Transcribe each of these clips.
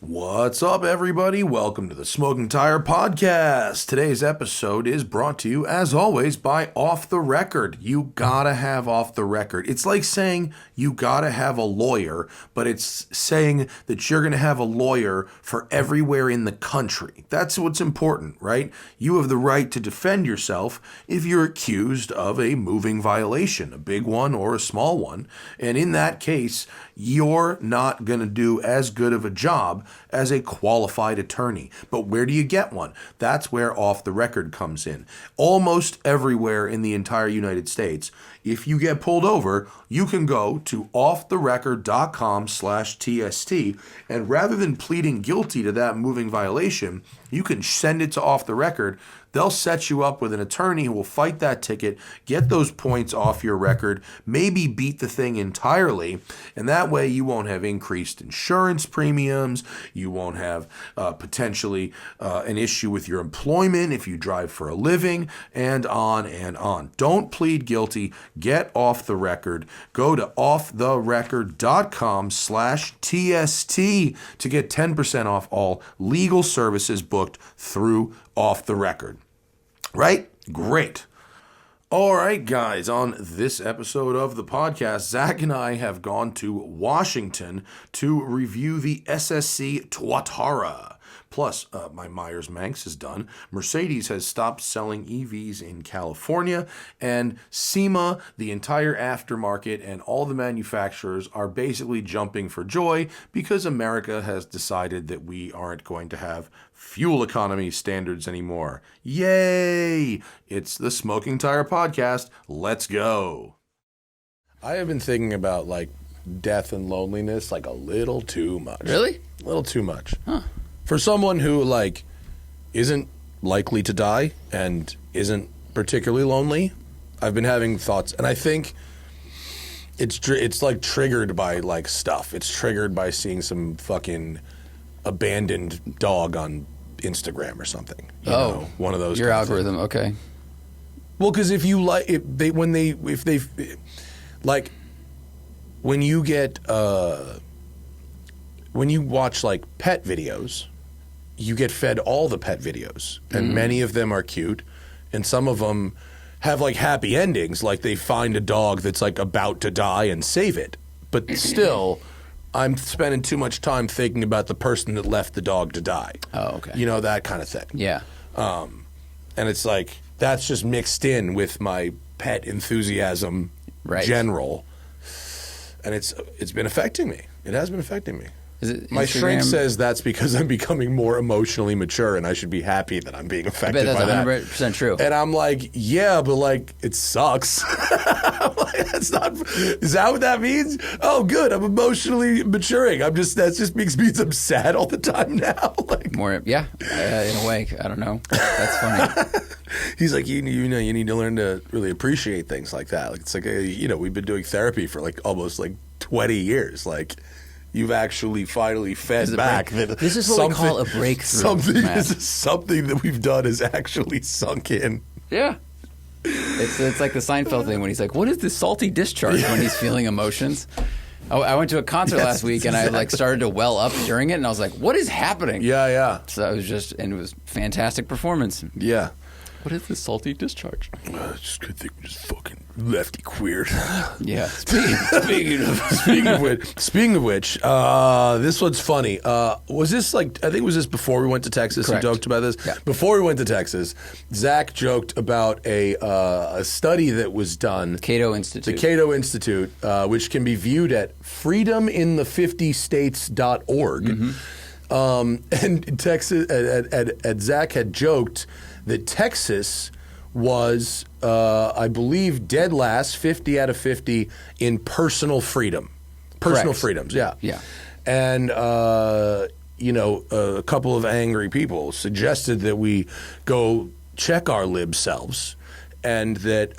What's up, everybody? Welcome to the Smoking Tire Podcast. Today's episode is brought to you, as always, by Off the Record. You gotta have Off the Record. It's like saying you gotta have a lawyer, but it's saying that you're gonna have a lawyer for everywhere in the country. That's what's important, right? You have the right to defend yourself if you're accused of a moving violation, a big one or a small one. And in that case, you're not gonna do as good of a job as a qualified attorney. But where do you get one? That's where Off the Record comes in. Almost everywhere in the entire United States, if you get pulled over, you can go to offtherecord.com/TST, and rather than pleading guilty to that moving violation, you can send it to Off the Record. They'll set you up with an attorney who will fight that ticket, get those points off your record, maybe beat the thing entirely, and that way you won't have increased insurance premiums, you won't have potentially an issue with your employment if you drive for a living, and on and on. Don't plead guilty. Get Off the Record. Go to offtherecord.com/TST to get 10% off all legal services booked through Off the Record. Right? Great. All right, guys, on this episode of the podcast, Zach and I have gone to Washington to review the SSC Tuatara. Plus, my Myers-Manx is done. Mercedes has stopped selling EVs in California, and SEMA, the entire aftermarket, and all the manufacturers are basically jumping for joy because America has decided that we aren't going to have fuel economy standards anymore. Yay! It's the Smoking Tire Podcast. Let's go. I have been thinking about, death and loneliness, a little too much. Really? A little too much. Huh. For someone who, isn't likely to die and isn't particularly lonely, I've been having thoughts, and I think it's triggered by, stuff. It's triggered by seeing some fucking abandoned dog on Instagram or something. You know, one of those. Your algorithm, okay. Well, because when you watch pet videos, you get fed all the pet videos, and many of them are cute, and some of them have happy endings, they find a dog that's about to die and save it. But still, I'm spending too much time thinking about the person that left the dog to die. Oh, okay. You know, that kind of thing. Yeah. And it's that's just mixed in with my pet enthusiasm general. And it's been affecting me. It has been affecting me. My shrink says that's because I'm becoming more emotionally mature, and I should be happy that I'm being affected by that. That's 100% true. And I'm yeah, but it sucks. That's not. Is that what that means? Oh, good. I'm emotionally maturing. That just means I'm sad all the time now. In a way. I don't know. That's funny. He's you need to learn to really appreciate things like that. It's we've been doing therapy for almost 20 years. You've actually finally fed back. This is what we call a breakthrough. Something that we've done has actually sunk in. Yeah. It's like the Seinfeld thing when he's what is this salty discharge when he's feeling emotions? I went to a concert last week and I started to well up during it and I was what is happening? Yeah. So it was fantastic performance. Yeah. What is this salty discharge? Just good thing we just fucking lefty queered. Yeah. Speaking of which, this one's funny. Was this I think it was this before we went to Texas? Correct. You joked about this? Yeah. Before we went to Texas, Zach joked about a study that was done. Cato Institute. The Cato Institute, which can be viewed at freedomin50states.org. And Texas, and Zach had joked that Texas was, I believe, dead last, 50 out of 50 in personal freedom. Personal freedoms, yeah. Yeah. And, a couple of angry people suggested that we go check our lib selves, and that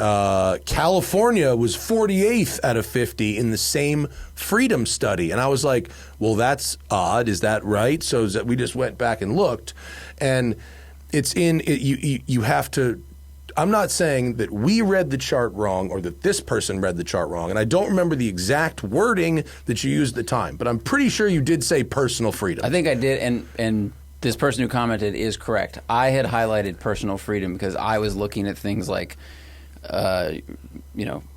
California was 48th out of 50 in the same freedom study. And I was well, that's odd. Is that right? So we just went back and looked, and it's you have to not saying that we read the chart wrong or that this person read the chart wrong, and I don't remember the exact wording that you used at the time, but I'm pretty sure you did say personal freedom. I think I did, and this person who commented is correct. I had highlighted personal freedom because I was looking at things like,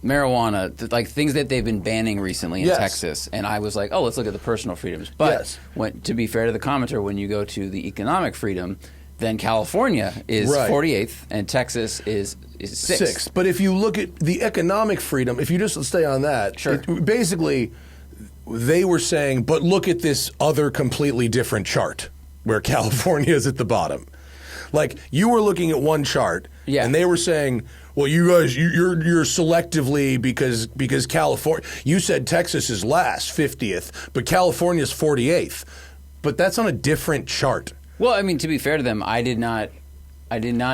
marijuana, like things that they've been banning recently in Texas, and I was like, oh, let's look at the personal freedoms. But to be fair to the commenter, when you go to the economic freedom, then California is 48th and Texas is 6th. But if you look at the economic freedom, if you just stay on that, basically they were saying, but look at this other completely different chart where California is at the bottom. Like, you were looking at one chart, and they were saying, well, you guys, you're selectively because California, you said Texas is last, 50th, but California's 48th. But that's on a different chart. Well, I mean, to be fair to them, I did not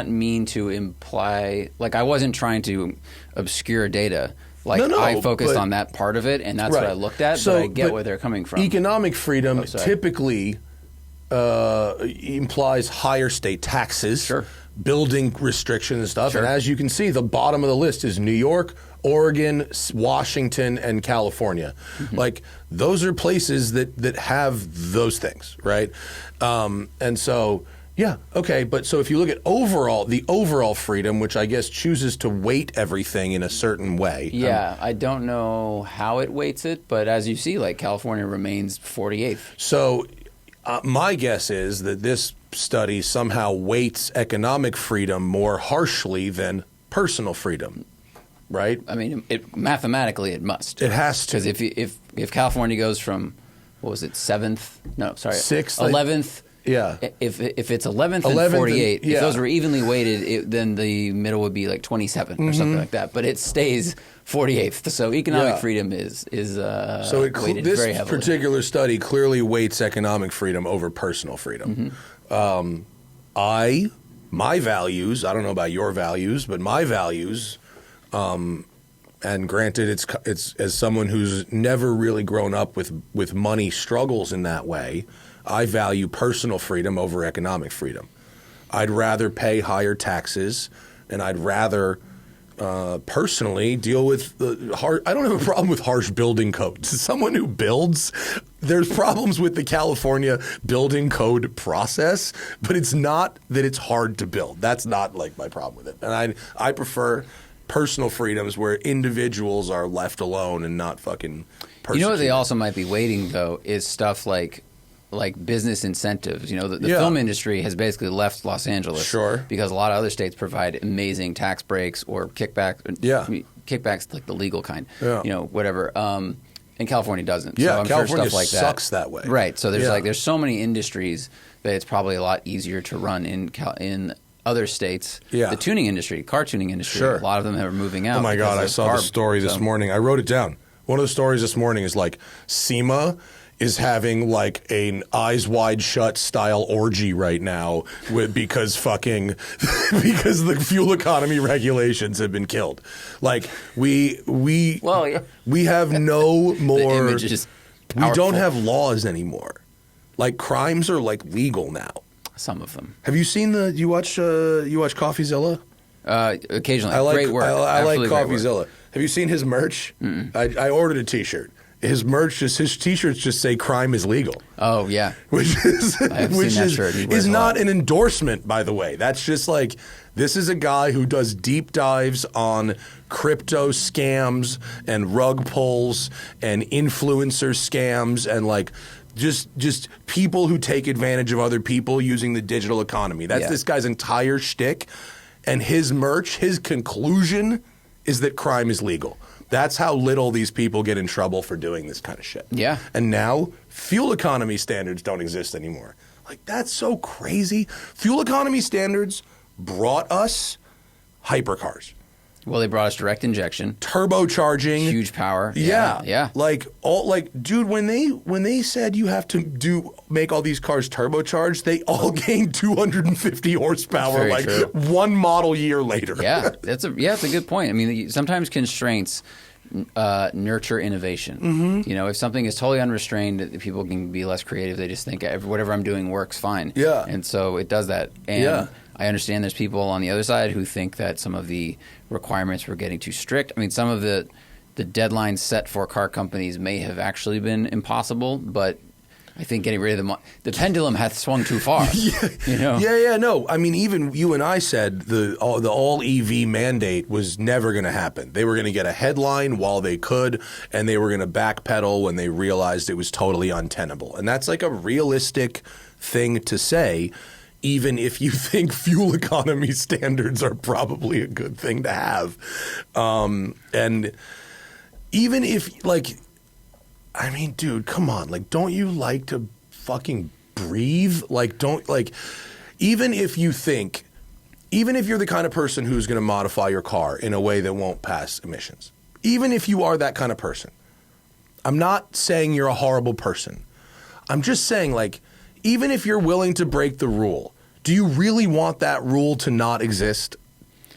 mean to imply, like, I wasn't trying to obscure data. Like, I focused on that part of it, and that's what I looked at, but I get where they're coming from. Economic freedom typically implies higher state taxes, building restrictions and stuff. And as you can see, the bottom of the list is New York, Oregon, Washington, and California. Like, those are places that have those things, right? And so, but so if you look at the overall freedom, which I guess chooses to weight everything in a certain way. I don't know how it weights it, but as you see, like, California remains 48th. So my guess is that this study somehow weights economic freedom more harshly than personal freedom, right? I mean, mathematically it must. It has to. Because if California goes from, what was it, 7th? No, sorry. 6th? 11th. Yeah. If it's 11th and 48, if those were evenly weighted, then the middle would be like 27 or something like that. But it stays 48th. So economic freedom is weighted very heavily. This particular study clearly weights economic freedom over personal freedom. My values, I don't know about your values, but my values, and granted, it's as someone who's never really grown up with money struggles in that way, I value personal freedom over economic freedom. I'd rather pay higher taxes, and I'd rather personally deal with I don't have a problem with harsh building codes. As someone who builds, there's problems with the California building code process, but it's not that it's hard to build. That's not like my problem with it. And I prefer personal freedoms where individuals are left alone and not fucking persecuted. You know what they also might be waiting, though, is stuff like business incentives. You know, the film industry has basically left Los Angeles because a lot of other states provide amazing tax breaks or kickbacks like the legal kind, whatever. And California doesn't. Yeah, so I'm California sure stuff like sucks that way. Right. So there's so many industries that it's probably a lot easier to run in other states. Yeah. The tuning industry, car tuning industry, a lot of them are moving out. Oh my God, I saw the story this morning. I wrote it down. One of the stories this morning is like SEMA is having like an Eyes Wide Shut style orgy right now because the fuel economy regulations have been killed. Like we have no more. The image is powerful. We don't have laws anymore. Like, crimes are like legal now. Some of them. Have you seen you watch CoffeeZilla? Occasionally. Great work. I like CoffeeZilla. Have you seen his merch? I ordered a T-shirt. His T-shirts just say "crime is legal." Oh yeah, which is not an endorsement, by the way. That's just like, this is a guy who does deep dives on crypto scams and rug pulls and influencer scams and like just people who take advantage of other people using the digital economy. That's this guy's entire shtick, and his merch. His conclusion is that crime is legal. That's how little these people get in trouble for doing this kind of shit. Yeah. And now fuel economy standards don't exist anymore. Like, that's so crazy. Fuel economy standards brought us hypercars. Well, they brought us direct injection, turbocharging, huge power. Yeah. Dude, when they said you have to make all these cars turbocharged, they all gained 250 horsepower one model year later. Yeah, it's a good point. I mean, sometimes constraints nurture innovation. You know, if something is totally unrestrained, people can be less creative. They just think whatever I'm doing works fine. Yeah. And so it does that. And I understand there's people on the other side who think that some of the requirements were getting too strict. I mean, some of the deadlines set for car companies may have actually been impossible, but I think getting rid of the pendulum hath swung too far. You know? No. I mean, even you and I said the all EV mandate was never going to happen. They were going to get a headline while they could, and they were going to backpedal when they realized it was totally untenable. And that's like a realistic thing to say, even if you think fuel economy standards are probably a good thing to have. And even if, like, I mean, dude, come on. Like, don't you like to fucking breathe? Like, even if you're the kind of person who's going to modify your car in a way that won't pass emissions, even if you are that kind of person, I'm not saying you're a horrible person. I'm just saying, like, even if you're willing to break the rule, do you really want that rule to not exist?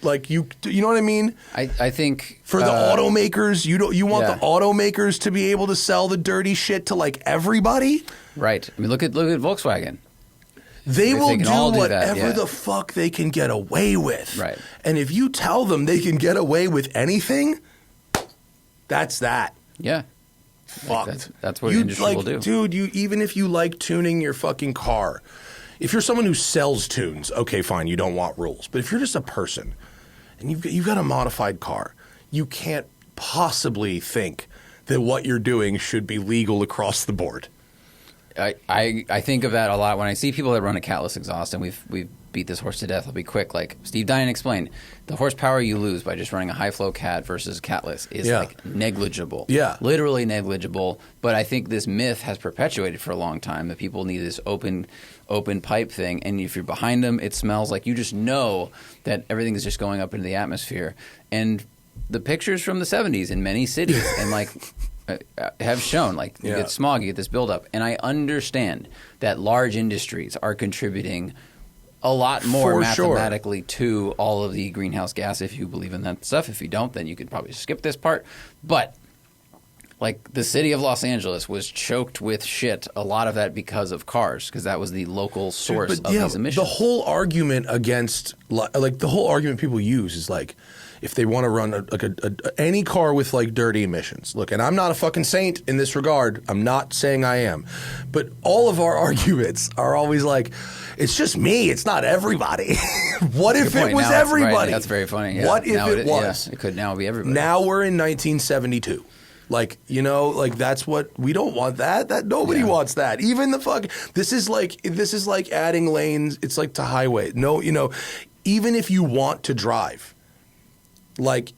Like, you know what I mean? I think for the automakers, you want the automakers to be able to sell the dirty shit to like everybody, right? I mean, look at Volkswagen. They will do whatever the fuck they can get away with, right? And if you tell them they can get away with anything, that's that. Yeah, fucked. That's what industry will do, dude. Even if you like tuning your fucking car. If you're someone who sells tunes, okay, fine, you don't want rules. But if you're just a person and you've got a modified car, you can't possibly think that what you're doing should be legal across the board. I think of that a lot when I see people that run a catless exhaust, and we've beat this horse to death. I'll be quick. Like Steve Dinan explained, the horsepower you lose by just running a high flow cat versus catless is like negligible. Yeah, literally negligible. But I think this myth has perpetuated for a long time that people need this open pipe thing, and if you're behind them, it smells like you just know that everything is just going up into the atmosphere. And the pictures from the 70s in many cities and like have shown like you get smog, you get this buildup. And I understand that large industries are contributing a lot more mathematically to all of the greenhouse gas, if you believe in that stuff. If you don't, then you could probably skip this part. But like the city of Los Angeles was choked with shit, a lot of that because of cars, because that was the local source of these emissions. The whole argument against, like the whole argument people use is like, if they want to run any car with like dirty emissions. Look, and I'm not a fucking saint in this regard. I'm not saying I am. But all of our arguments are always like, it's just me. It's not everybody. What if it was everybody? Right. That's very funny. Yeah. What if it was? Yeah, it could now be everybody. Now we're in 1972. Like, you know, like that's what we don't want that nobody wants that. Even the fuck this is like adding lanes. It's like to highway. No, you know, even if you want to drive, like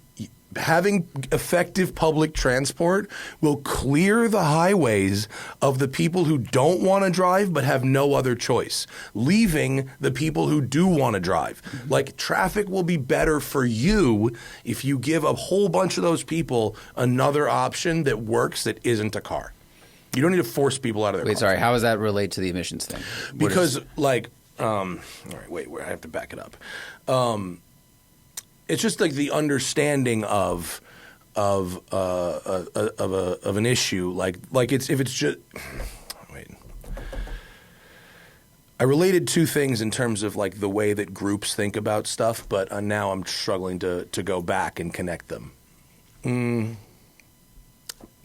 having effective public transport will clear the highways of the people who don't want to drive but have no other choice, leaving the people who do want to drive. Like traffic will be better for you if you give a whole bunch of those people another option that works that isn't a car. You don't need to force people out of their cars. Wait, sorry. How does that relate to the emissions thing? Because all right, wait, I have to back it up. It's just like the understanding of an issue, like it's if it's just wait. I related two things in terms of like the way that groups think about stuff, but now I'm struggling to go back and connect them.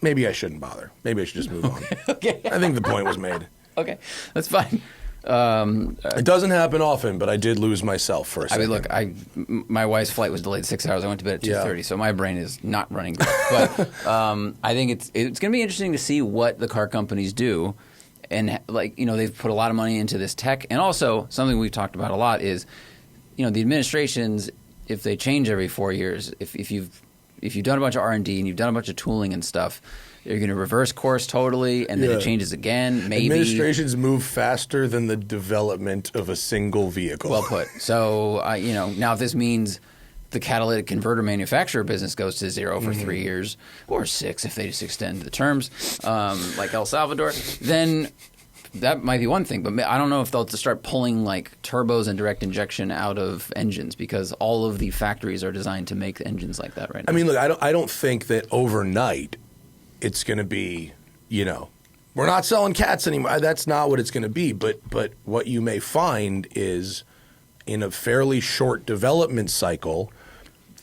Maybe I shouldn't bother. Maybe I should just move on. Okay. I think the point was made. Okay, that's fine. It doesn't happen often, but I did lose myself for a second. I mean, look, my wife's flight was delayed 6 hours. I went to bed at 2:30, so my brain is not running good. But I think it's going to be interesting to see what the car companies do. And, like, you know, they've put a lot of money into this tech. And also, something we've talked about a lot is, you know, the administrations, if they change every 4 years, if you've done a bunch of R&D and you've done a bunch of tooling and stuff, you're going to reverse course totally, and then it changes again. Maybe administrations move faster than the development of a single vehicle. Well put. So, you know, now if this means the catalytic converter manufacturer business goes to zero for 3 years, or 6 if they just extend the terms, like El Salvador, then that might be one thing, but I don't know if they'll start pulling like turbos and direct injection out of engines because all of the factories are designed to make engines like that right now. I mean, look, I don't think that overnight it's going to be, you know, we're not selling cats anymore. That's not what it's going to be. But what you may find is in a fairly short development cycle,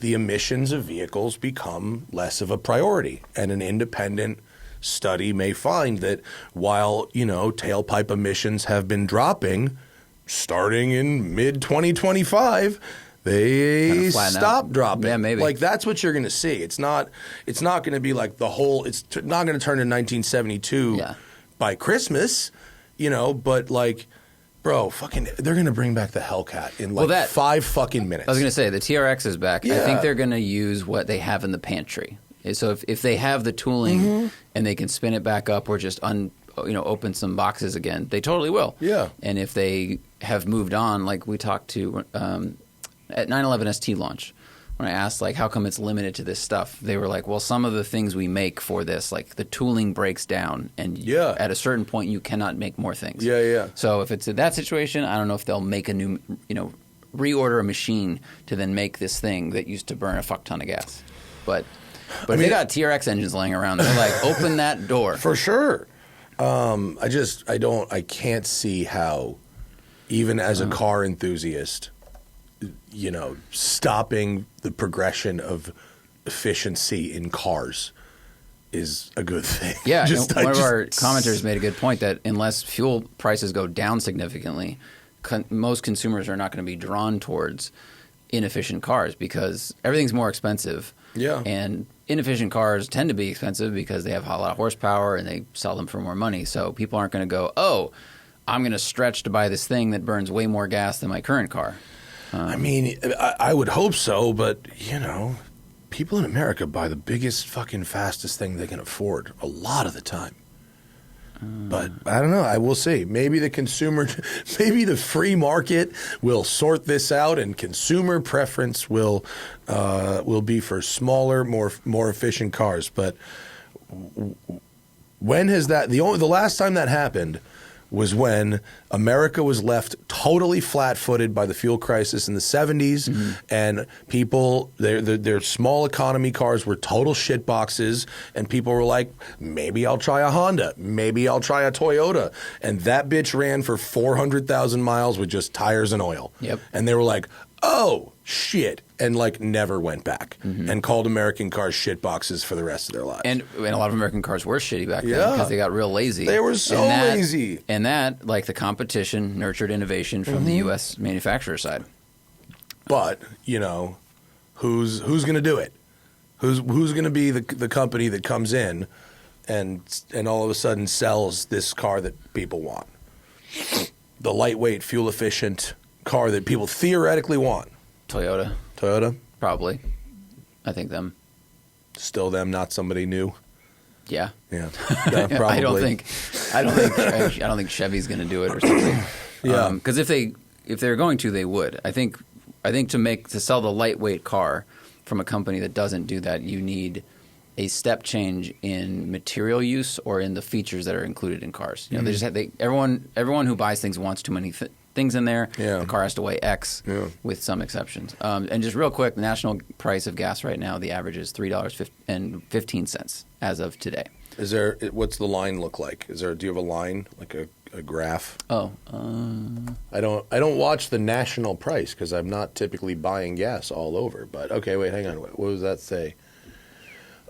the emissions of vehicles become less of a priority, and an independent study may find that while, you know, tailpipe emissions have been dropping starting in mid-2025, they stop dropping. Yeah, maybe. Like, that's what you're going to see. It's not going to be like the whole – it's not going to turn to 1972 by Christmas, you know, but like – bro, fucking, they're going to bring back the Hellcat in like 5 fucking minutes. I was going to say, the TRX is back. Yeah. I think they're going to use what they have in the pantry. So if they have the tooling and they can spin it back up or just open some boxes again, they totally will. Yeah. And if they have moved on, like we talked to at 911 ST launch, when I asked, like, how come it's limited to this stuff? They were like, well, some of the things we make for this, like the tooling breaks down, and at a certain point you cannot make more things. Yeah. So if it's in that situation, I don't know if they'll make a new, reorder a machine to then make this thing that used to burn a fuck ton of gas. But I mean, they got TRX engines laying around. They're like, open that door. For sure. I can't see how, even as a car enthusiast, you know, stopping the progression of efficiency in cars is a good thing. Yeah, one of our commenters made a good point that unless fuel prices go down significantly, most consumers are not going to be drawn towards inefficient cars because everything's more expensive. Yeah. And inefficient cars tend to be expensive because they have a lot of horsepower and they sell them for more money. So people aren't going to go, oh, I'm going to stretch to buy this thing that burns way more gas than my current car. I mean, I would hope so, but, you know, people in America buy the biggest fucking fastest thing they can afford a lot of the time. But I don't know. I will see. Maybe the free market will sort this out, and consumer preference will be for smaller, more efficient cars. But when has that? The last time that happened was when America was left totally flat-footed by the fuel crisis in the 70s, and people, their small economy cars were total shit boxes, and people were like, maybe I'll try a Honda, maybe I'll try a Toyota, and that bitch ran for 400,000 miles with just tires and oil. Yep. And they were like, oh, shit, and like never went back and called American cars shit boxes for the rest of their lives. And a lot of American cars were shitty back then because they got real lazy. They were so lazy. And that, like the competition, nurtured innovation from the U.S. manufacturer side. But, you know, who's going to do it? Who's going to be the company that comes in and all of a sudden sells this car that people want? The lightweight, fuel-efficient car that people theoretically want. Toyota? Probably. I think them. Still them, not somebody new. Yeah. Yeah, probably. I don't think Chevy's going to do it or something. Yeah. Because if they're going to, they would. I think to sell the lightweight car from a company that doesn't do that, you need a step change in material use or in the features that are included in cars. You know, everyone who buys things wants too many things in there. Yeah. The car has to weigh X, with some exceptions. And just real quick, the national price of gas right now, the average is $3.15 as of today. What's the line look like? Do you have a line, like a graph? Oh, I don't watch the national price because I'm not typically buying gas all over. But okay, wait, hang on. What does that say?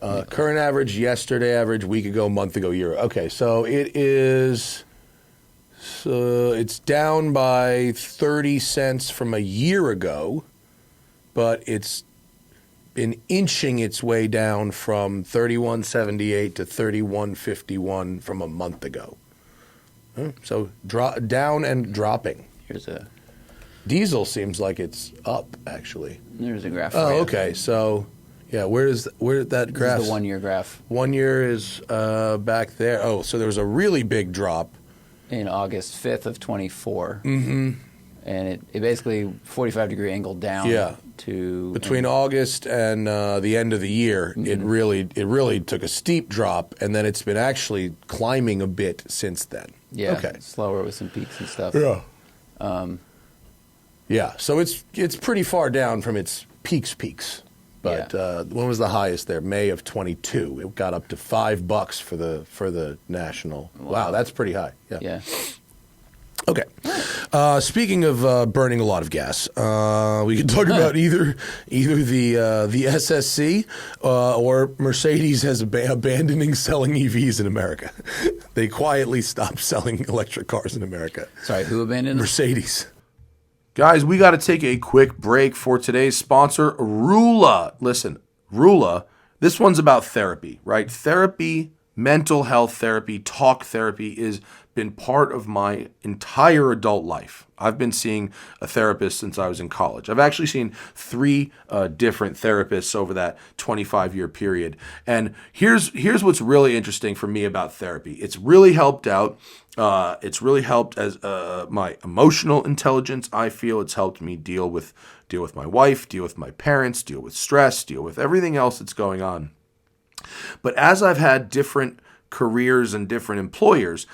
Current average, yesterday average, week ago, month ago, year. Okay, so it is. So it's down by 30 cents from a year ago, but it's been inching its way down from 31.78 to 31.51 from a month ago. So down and dropping. Here's a diesel seems like it's up actually. There's a graph. Oh, okay. So yeah, where that graph? This is the 1 year graph. 1 year is back there. Oh, so there was a really big drop. In August 5th of 24. And it basically 45-degree angle down to between August and the end of the year. It really took a steep drop, and then it's been actually climbing a bit since then. Yeah, slower with some peaks and stuff. Yeah. So it's pretty far down from its peaks. But when was the highest there? May of 22. It got up to $5 for the national. Wow, that's pretty high. Yeah. Okay. Speaking of burning a lot of gas, we can talk about either the SSC or Mercedes has abandoning selling EVs in America. They quietly stopped selling electric cars in America. Sorry, who abandoned them? Mercedes. Guys, we got to take a quick break for today's sponsor, Rula. Listen, Rula, this one's about therapy, right? Therapy, mental health therapy, talk therapy is been part of my entire adult life. I've been seeing a therapist since I was in college. I've actually seen 3 different therapists over that 25-year period. And here's what's really interesting for me about therapy. It's really helped out. It's really helped as my emotional intelligence. I feel it's helped me deal with my wife, deal with my parents, deal with stress, deal with everything else that's going on. But as I've had different careers and different employers,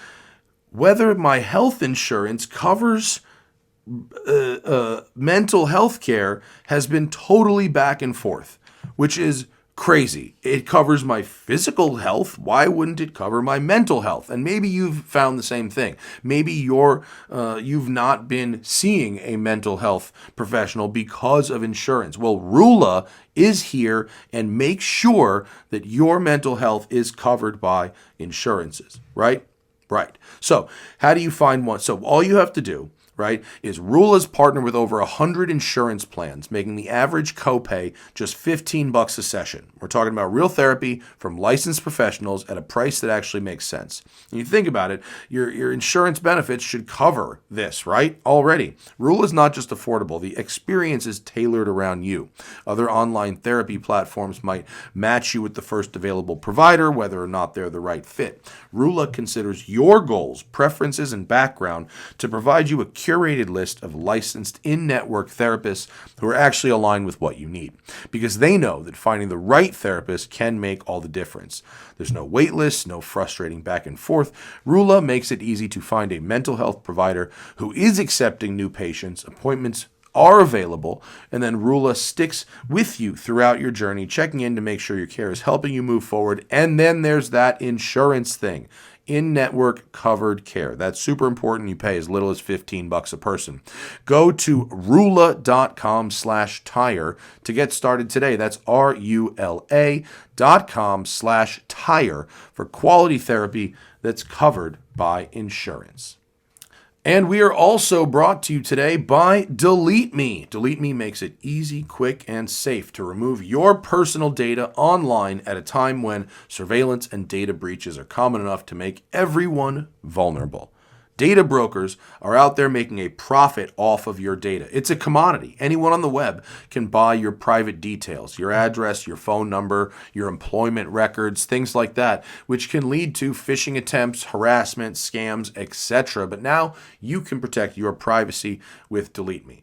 whether my health insurance covers mental health care has been totally back and forth, which is crazy. It covers my physical health. Why wouldn't it cover my mental health? And maybe you've found the same thing. Maybe you've not been seeing a mental health professional because of insurance. Well, Rula is here and makes sure that your mental health is covered by insurances, right? Right. So how do you find one? So all you have to do, right, is Rula's partnered with over 100 insurance plans, making the average copay just $15 a session. We're talking about real therapy from licensed professionals at a price that actually makes sense. And you think about it, your insurance benefits should cover this, right? Already. Rula's not just affordable. The experience is tailored around you. Other online therapy platforms might match you with the first available provider, whether or not they're the right fit. Rula considers your goals, preferences, and background to provide you a curated list of licensed in-network therapists who are actually aligned with what you need, because they know that finding the right therapist can make all the difference. There's no wait list, no frustrating back and forth. Rula makes it easy to find a mental health provider who is accepting new patients. Appointments are available, and then Rula sticks with you throughout your journey, checking in to make sure your care is helping you move forward. And then there's that insurance thing. In-network covered care. That's super important. You pay as little as $15 a person. Go to rula.com/tire to get started today. That's RULA.com/tire for quality therapy that's covered by insurance. And we are also brought to you today by DeleteMe. DeleteMe makes it easy, quick, and safe to remove your personal data online at a time when surveillance and data breaches are common enough to make everyone vulnerable. Data brokers are out there making a profit off of your data. It's a commodity. Anyone on the web can buy your private details, your address, your phone number, your employment records, things like that, which can lead to phishing attempts, harassment, scams, etc. But now you can protect your privacy with DeleteMe.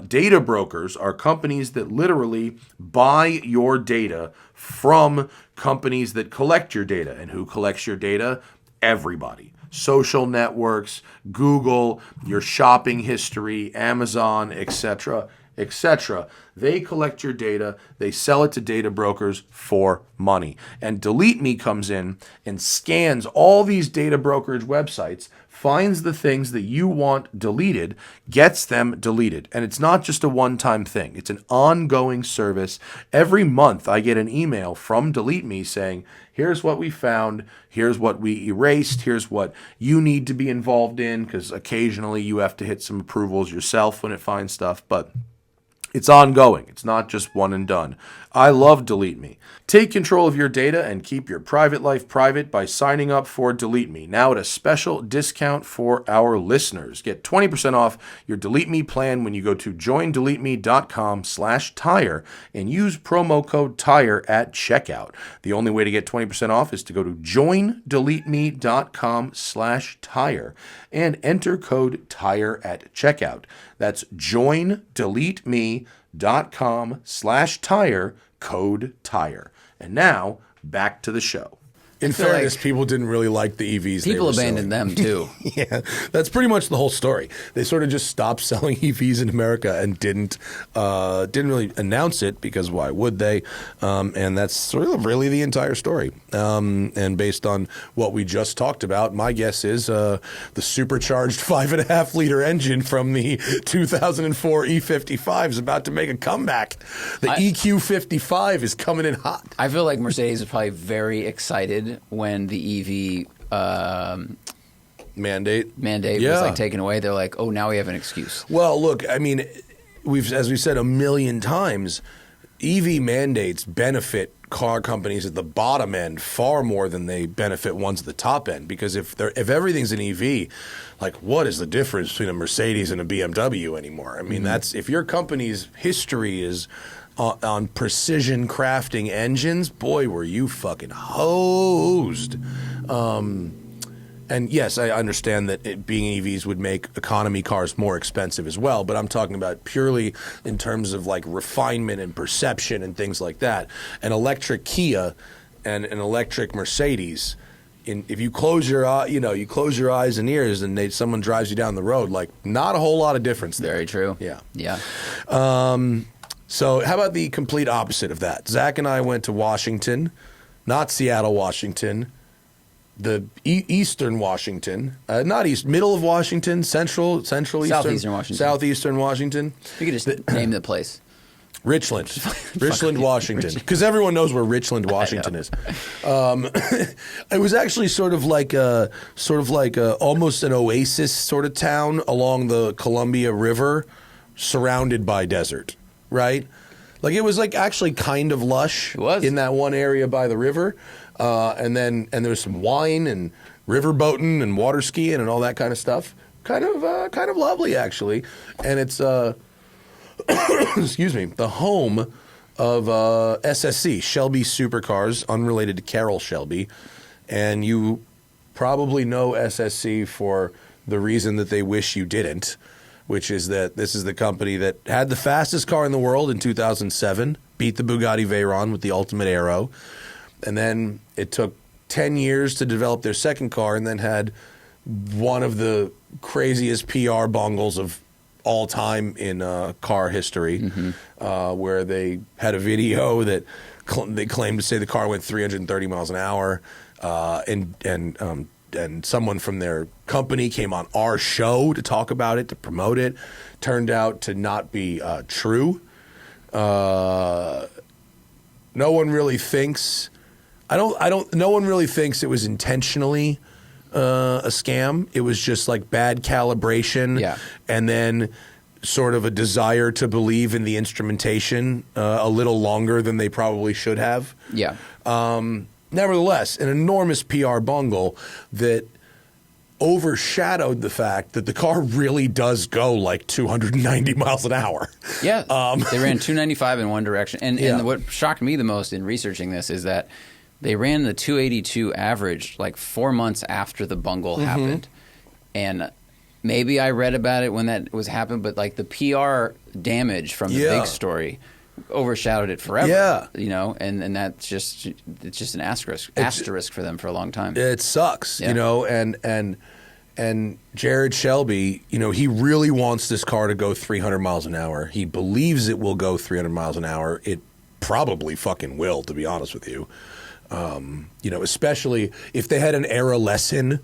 Data brokers are companies that literally buy your data from companies that collect your data. And who collects your data? Everybody. Social networks, Google, your shopping history, Amazon, etc., etc. They collect your data, they sell it to data brokers for money. And DeleteMe comes in and scans all these data brokerage websites, finds the things that you want deleted, gets them deleted. And it's not just a one-time thing. It's an ongoing service. Every month I get an email from DeleteMe saying, here's what we found, here's what we erased, here's what you need to be involved in, because occasionally you have to hit some approvals yourself when it finds stuff. But It's ongoing. It's not just one and done. I love DeleteMe. Take control of your data and keep your private life private by signing up for DeleteMe, now at a special discount for our listeners. Get 20% off your DeleteMe plan when you go to joindeleteme.com/tire and use promo code TIRE at checkout. The only way to get 20% off is to go to joindeleteme.com/tire and enter code TIRE at checkout. That's joindeleteme.com/tire, code TIRE. And now, back to the show. In fairness, people didn't really like the EVs. People abandoned them too. Yeah, that's pretty much the whole story. They sort of just stopped selling EVs in America and didn't really announce it, because why would they? And that's sort of really the entire story. And based on what we just talked about, my guess is the supercharged 5.5-liter engine from the 2004 E55 is about to make a comeback. The EQ55 is coming in hot. I feel like Mercedes is probably very excited when the EV mandate was like taken away. They're like, oh, now we have an excuse. Well, look, I mean, as we've said a million times, EV mandates benefit car companies at the bottom end far more than they benefit ones at the top end. Because if everything's an EV, like, what is the difference between a Mercedes and a BMW anymore? I mean, that's if your company's history is on precision crafting engines, boy, were you fucking hosed. And yes, I understand that being EVs would make economy cars more expensive as well, but I'm talking about purely in terms of like refinement and perception and things like that. An electric Kia and an electric Mercedes, if you close your you close your eyes and ears and someone drives you down the road, like, not a whole lot of difference there. Very true. Yeah. Yeah. So how about the complete opposite of that? Zach and I went to Washington, not Seattle, Washington, the eastern Washington, not east, middle of Washington, central eastern, southeastern Washington. You could just name the place. Richland, Washington, because everyone knows where Richland, Washington is. It was actually sort of like almost an oasis sort of town along the Columbia River, surrounded by desert. Right? Like, it was like actually kind of lush. It was. In that one area by the river. And there was some wine and river boating and water skiing and all that kind of stuff. Kind of lovely, actually. And it's excuse me, the home of SSC, Shelby Supercars, unrelated to Carroll Shelby. And you probably know SSC for the reason that they wish you didn't, which is that this is the company that had the fastest car in the world in 2007, beat the Bugatti Veyron with the Ultimate Aero, and then it took 10 years to develop their second car, and then had one of the craziest PR bungles of all time in car history, where they had a video that they claimed to say the car went 330 miles an hour, and someone from their company came on our show to talk about it, to promote it. Turned out to not be true. No one really thinks. No one really thinks it was intentionally a scam. It was just like bad calibration, and then sort of a desire to believe in the instrumentation a little longer than they probably should have. Yeah. Nevertheless, an enormous PR bungle that overshadowed the fact that the car really does go like 290 miles an hour. Yeah. They ran 295 in one direction. And what shocked me the most in researching this is that they ran the 282 average like 4 months after the bungle happened. And maybe I read about it when that was happened, but like the PR damage from the big story overshadowed it forever. Yeah. You know, and that's just, it's just an asterisk for them for a long time. It sucks, you know, and Jared Shelby, you know, he really wants this car to go 300 miles an hour. He believes it will go 300 miles an hour. It probably fucking will, to be honest with you. You know, especially if they had an era lesson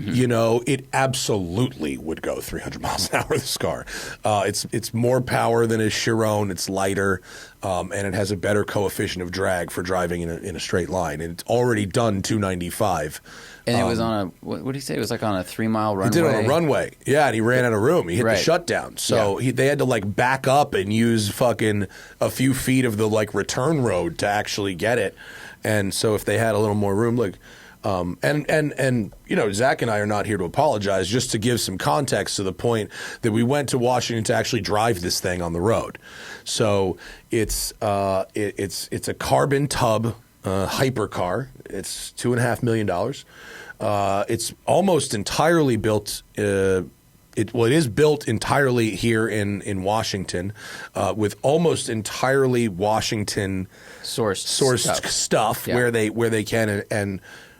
You know, it absolutely would go 300 miles an hour, this car. It's more power than a Chiron. It's lighter, and it has a better coefficient of drag for driving in a straight line. And it's already done 295. And it was on a, what did he say? It was like on a 3-mile runway. He did it on a runway. Yeah, and he ran out of room. He hit the shutdown. So they had to like back up and use fucking a few feet of the like return road to actually get it. And so if they had a little more room, like, and you know, Zach and I are not here to apologize, just to give some context to the point that we went to Washington to actually drive this thing on the road. So it's a carbon tub hypercar. It's $2.5 million. It's almost entirely built. It is built entirely here in Washington, with almost entirely Washington sourced stuff where they can, and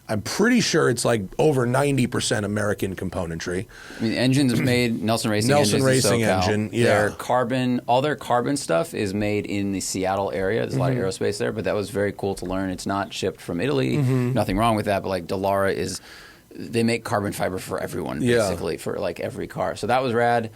I'm pretty sure it's like over 90% American componentry. I mean, the engine's made Nelson Racing engine. Yeah. All their carbon stuff is made in the Seattle area. There's a lot of aerospace there, but that was very cool to learn. It's not shipped from Italy. Nothing wrong with that, but like Dallara they make carbon fiber for everyone, basically, for like every car. So that was rad.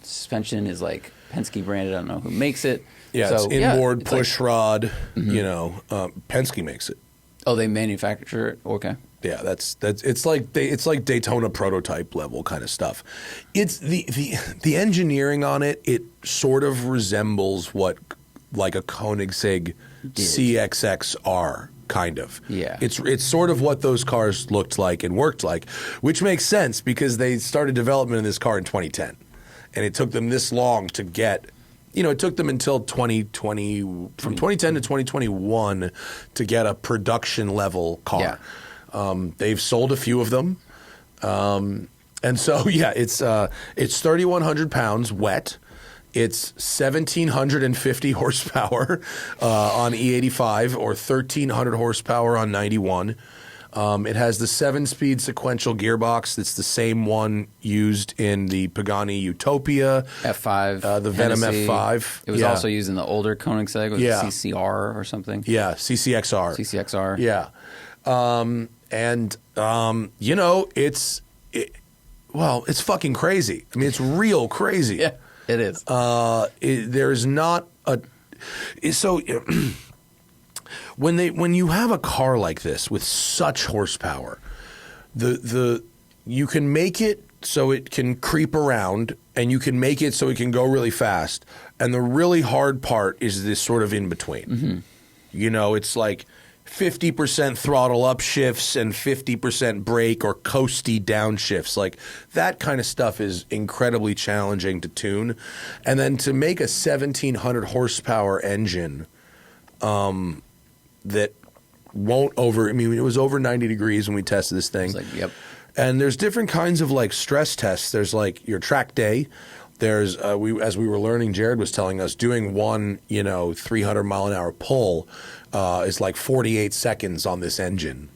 Suspension is like Penske branded. I don't know who makes it. Yeah, so, it's inboard push rod. You know, Penske makes it. Oh, they manufacture it? Okay. Yeah, that's it's like Daytona prototype level kind of stuff. It's the engineering on it. It sort of resembles what like a Koenigsegg CXXR kind of. Yeah. It's sort of what those cars looked like and worked like, which makes sense because they started development of this car in 2010, and it took them this long to get. You know, it took them until 2020, from 2010 to 2021, to get a production level car. Yeah. They've sold a few of them, and so it's 3,100 pounds wet. It's 1,750 horsepower on E85 or 1,300 horsepower on 91. It has the 7-speed sequential gearbox. That's the same one used in the Pagani Utopia F5, the Venom F5. It was also used in the older Koenigsegg, with CCR or something. Yeah, CCXR. CCXR. Yeah, you know, it's fucking crazy. I mean, it's real crazy. Yeah, it is. There's not a so. When you have a car like this with such horsepower, you can make it so it can creep around, and you can make it so it can go really fast. And the really hard part is this sort of in between. You know, it's like 50% throttle up shifts and 50% brake or coasty downshifts. Like that kind of stuff is incredibly challenging to tune. And then to make a 1,700 horsepower engine, that won't I mean, it was over 90 degrees when we tested this thing. It's like, yep. And there's different kinds of like stress tests. There's like your track day. There's as we were learning, Jared was telling us, doing one 300 mile an hour pull is like 48 seconds on this engine.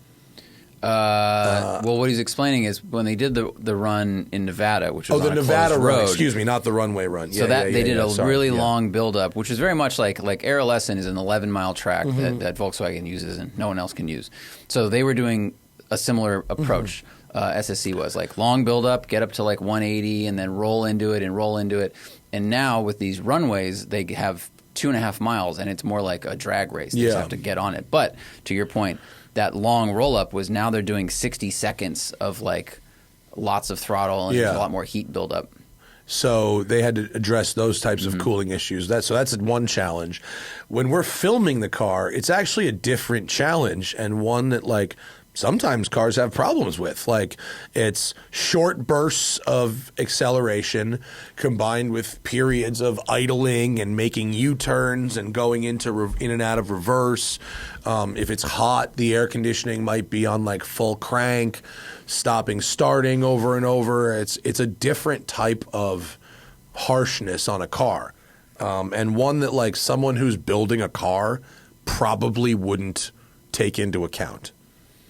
Well, what he's explaining is when they did the run in Nevada, which was the on a Nevada closed run, road, excuse me, not the runway run. So they did a really long build-up, which is very much like Aero Lesson is an 11-mile track that Volkswagen uses and no one else can use. So they were doing a similar approach. SSC was like long build-up, get up to like 180, and then roll into it. And now with these runways, they have 2.5 miles, and it's more like a drag race. They just have to get on it. But to your point, that long roll-up was now they're doing 60 seconds of like lots of throttle and there's a lot more heat buildup. So they had to address those types of cooling issues. So that's one challenge. When we're filming the car, it's actually a different challenge, and one that like sometimes cars have problems with. Like it's short bursts of acceleration combined with periods of idling and making U-turns and going in and out of reverse. If it's hot, the air conditioning might be on like full crank, starting over and over. It's a different type of harshness on a car, and one that like someone who's building a car probably wouldn't take into account.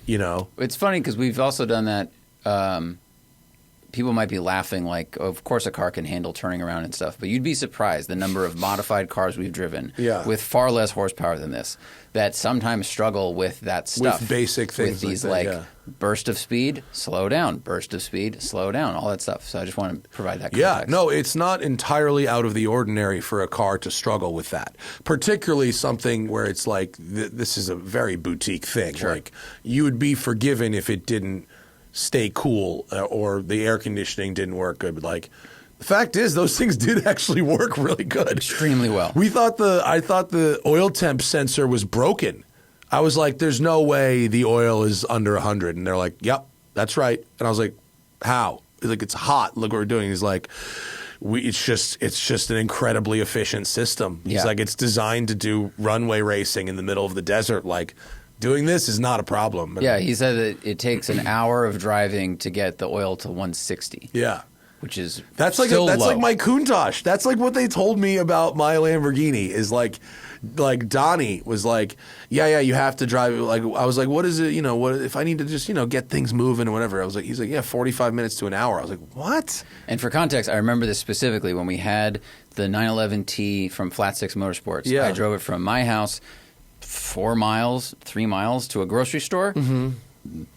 You know, it's funny because we've also done that people might be laughing like, of course a car can handle turning around and stuff, but you'd be surprised the number of modified cars we've driven with far less horsepower than this that sometimes struggle with that stuff. With basic things with these like that, burst of speed, slow down, burst of speed, slow down, all that stuff. So I just want to provide that context. Yeah, no, it's not entirely out of the ordinary for a car to struggle with that, particularly something where it's like this is a very boutique thing. Sure. Like you would be forgiven if it didn't stay cool or the air conditioning didn't work good. But like the fact is, those things did actually work really good, extremely well. I thought the oil temp sensor was broken. I was like, "There's no way the oil is under 100," and they're like, "Yep, that's right." And I was like, "How?" He's like, "It's hot. Look what we're doing." He's like, It's just an incredibly efficient system. He's like, it's designed to do runway racing in the middle of the desert. Like, doing this is not a problem. Yeah, he said that it takes an hour of driving to get the oil to 160. Yeah. Which is that's like still that's low. like my Countach. That's like what they told me about my Lamborghini is like Donnie was like, yeah, you have to drive. Like I was like, what is it? What if I need to just get things moving and whatever? He's like, yeah, 45 minutes to an hour. I was like, what? And for context, I remember this specifically when we had the 911T from Flat Six Motorsports. Yeah. I drove it from my house 3 miles to a grocery store. Mm-hmm.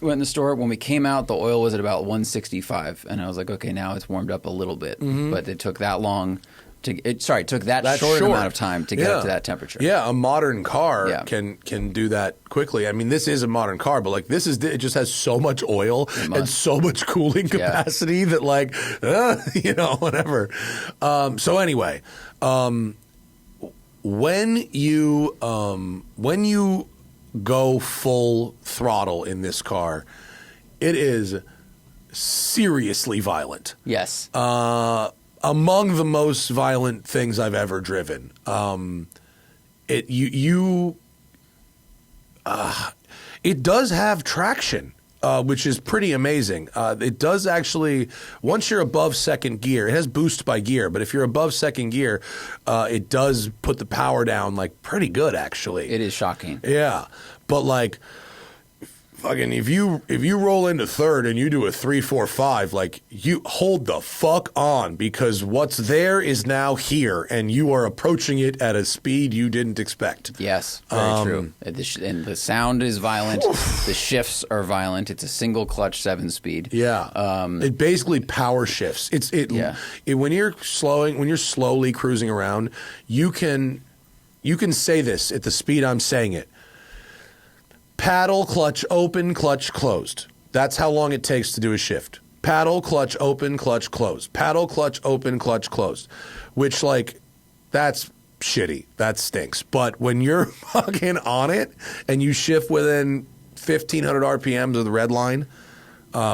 Went in the store. When we came out, the oil was at about 165, and I was like, okay, now it's warmed up a little bit. Mm-hmm. But it took that long. It took that short amount of time to get up to that temperature. Yeah, a modern car can do that quickly. I mean, this is a modern car, but like it just has so much oil and so much cooling capacity that like, whatever. So anyway, when you go full throttle in this car, it is seriously violent. Yes. Among the most violent things I've ever driven. It does have traction, which is pretty amazing. It does actually, once you're above second gear, it has boost by gear, but if you're above second gear, it does put the power down like pretty good, actually. It is shocking. Yeah, but like, fucking, if you roll into third and you do a 3-4-5, like you hold the fuck on because what's there is now here, and you are approaching it at a speed you didn't expect. Yes, very true. And the sound is violent. The shifts are violent. It's a single clutch 7-speed. Yeah, it basically power shifts. When you're slowly cruising around, you can say this at the speed I'm saying it. Paddle, clutch open, clutch closed. That's how long it takes to do a shift. Paddle, clutch open, clutch closed. Paddle, clutch open, clutch closed. Which, like, that's shitty. That stinks. But when you're fucking on it and you shift within 1,500 RPMs of the red line,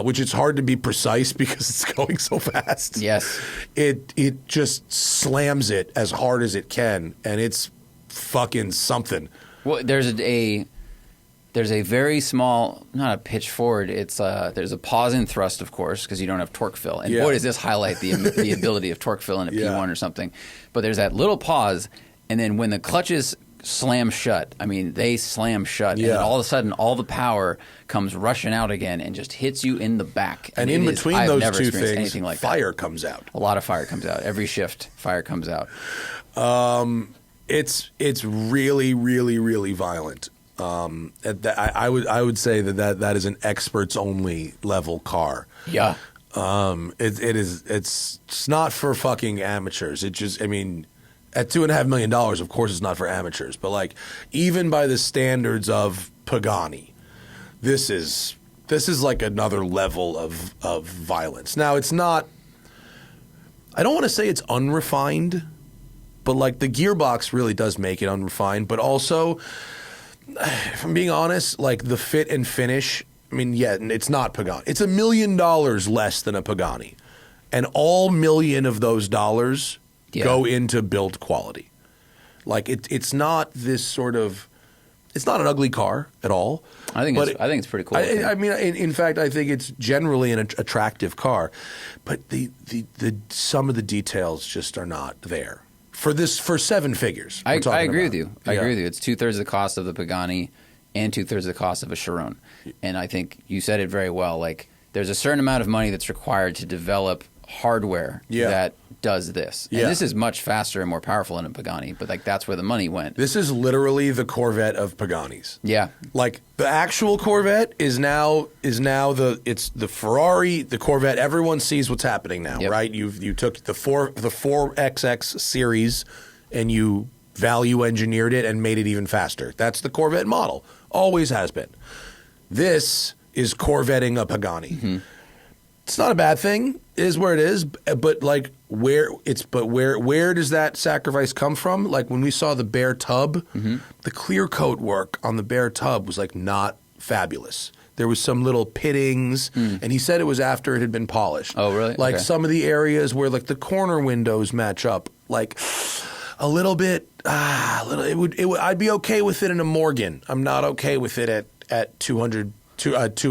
which it's hard to be precise because it's going so fast. Yes. It just slams it as hard as it can, and it's fucking something. Well, there's a very small, not a pitch forward. There's a pause in thrust, of course, because you don't have torque fill. And boy, does this highlight the ability of torque fill in a P1 or something. But there's that little pause, and then when the clutches slam shut, I mean, they slam shut, and all of a sudden, all the power comes rushing out again and just hits you in the back. And in between those two things, like fire comes out. A lot of fire comes out. Every shift, fire comes out. It's really, really, really violent. I would say that is an experts only level car. Yeah. It's not for fucking amateurs. It just, I mean, at $2.5 million, of course it's not for amateurs, but like even by the standards of Pagani, this is like another level of violence. Now it's not, I don't want to say it's unrefined, but like the gearbox really does make it unrefined, but also, if I'm being honest, like the fit and finish, I mean, it's not Pagani. It's $1 million less than a Pagani. And all million of those dollars go into build quality. Like it's not this sort of, it's not an ugly car at all. I think it's pretty cool. I mean, in fact, I think it's generally an attractive car, but the some of the details just are not there. For 7 figures. I agree with you. I agree with you. It's 2/3 of the cost of the Pagani and 2/3 of the cost of a Chiron. And I think you said it very well. Like, there's a certain amount of money that's required to develop hardware that does this. And this is much faster and more powerful than a Pagani, but like that's where the money went. This is literally the Corvette of Paganis. Yeah. Like the actual Corvette is now the Ferrari, the Corvette. Everyone sees what's happening now, right? You took the 4XX series and you value engineered it and made it even faster. That's the Corvette model. Always has been. This is Corvetting a Pagani. Mm-hmm. It's not a bad thing. It is where it is, but like where does that sacrifice come from? Like when we saw the bare tub, the clear coat work on the bare tub was like not fabulous. There was some little pittings, and he said it was after it had been polished. Oh, really? Like some of the areas where like the corner windows match up, like a little bit. I'd be okay with it in a Morgan. I'm not okay with it at $2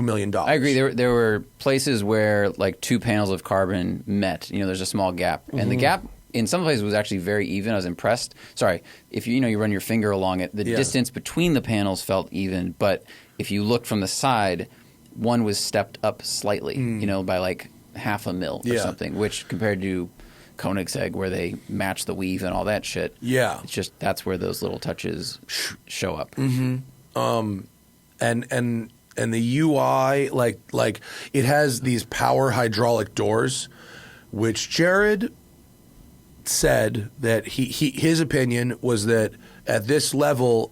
million. I agree. There were places where like two panels of carbon met. There's a small gap, and the gap in some places was actually very even. I was impressed. Sorry, if you run your finger along it, the distance between the panels felt even, but if you looked from the side, one was stepped up slightly, by like half a mil or something, which compared to Koenigsegg where they match the weave and all that shit. Yeah, it's just that's where those little touches show up. And the UI, like it has these power hydraulic doors, which Jared said that his opinion was that at this level,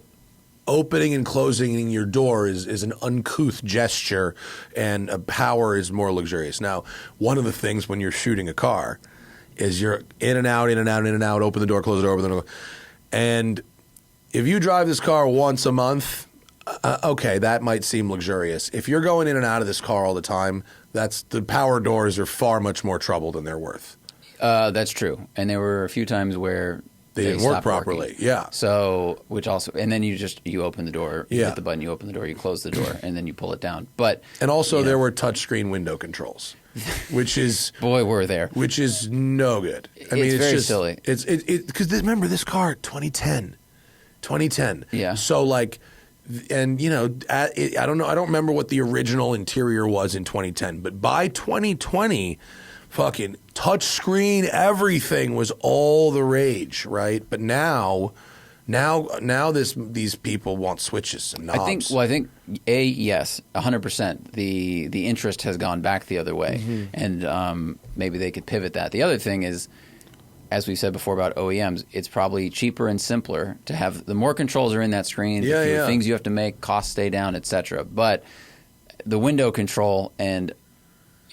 opening and closing your door is an uncouth gesture, and power is more luxurious. Now, one of the things when you're shooting a car is you're in and out, in and out, in and out, open the door, close the door, open the door. And if you drive this car once a month, okay, that might seem luxurious. If you're going in and out of this car all the time, the power doors are far much more trouble than they're worth. That's true. And there were a few times where they didn't work properly. Working. Yeah. So, and then you open the door, you hit the button, you open the door, you close the door, and then you pull it down. And also there were touchchscreen window controls, which is boy, were there, which is no good. I mean, it's very just silly. It's because remember this car 2010. Yeah. So like. And, I don't know. I don't remember what the original interior was in 2010. But by 2020, fucking touchscreen, everything was all the rage, right? But now these people want switches and knobs. I think yes, 100%. The interest has gone back the other way. And maybe they could pivot that. The other thing is, as we said before about OEMs, it's probably cheaper and simpler to have the more controls are in that screen, the fewer things you have to make, costs stay down, etc. But the window control and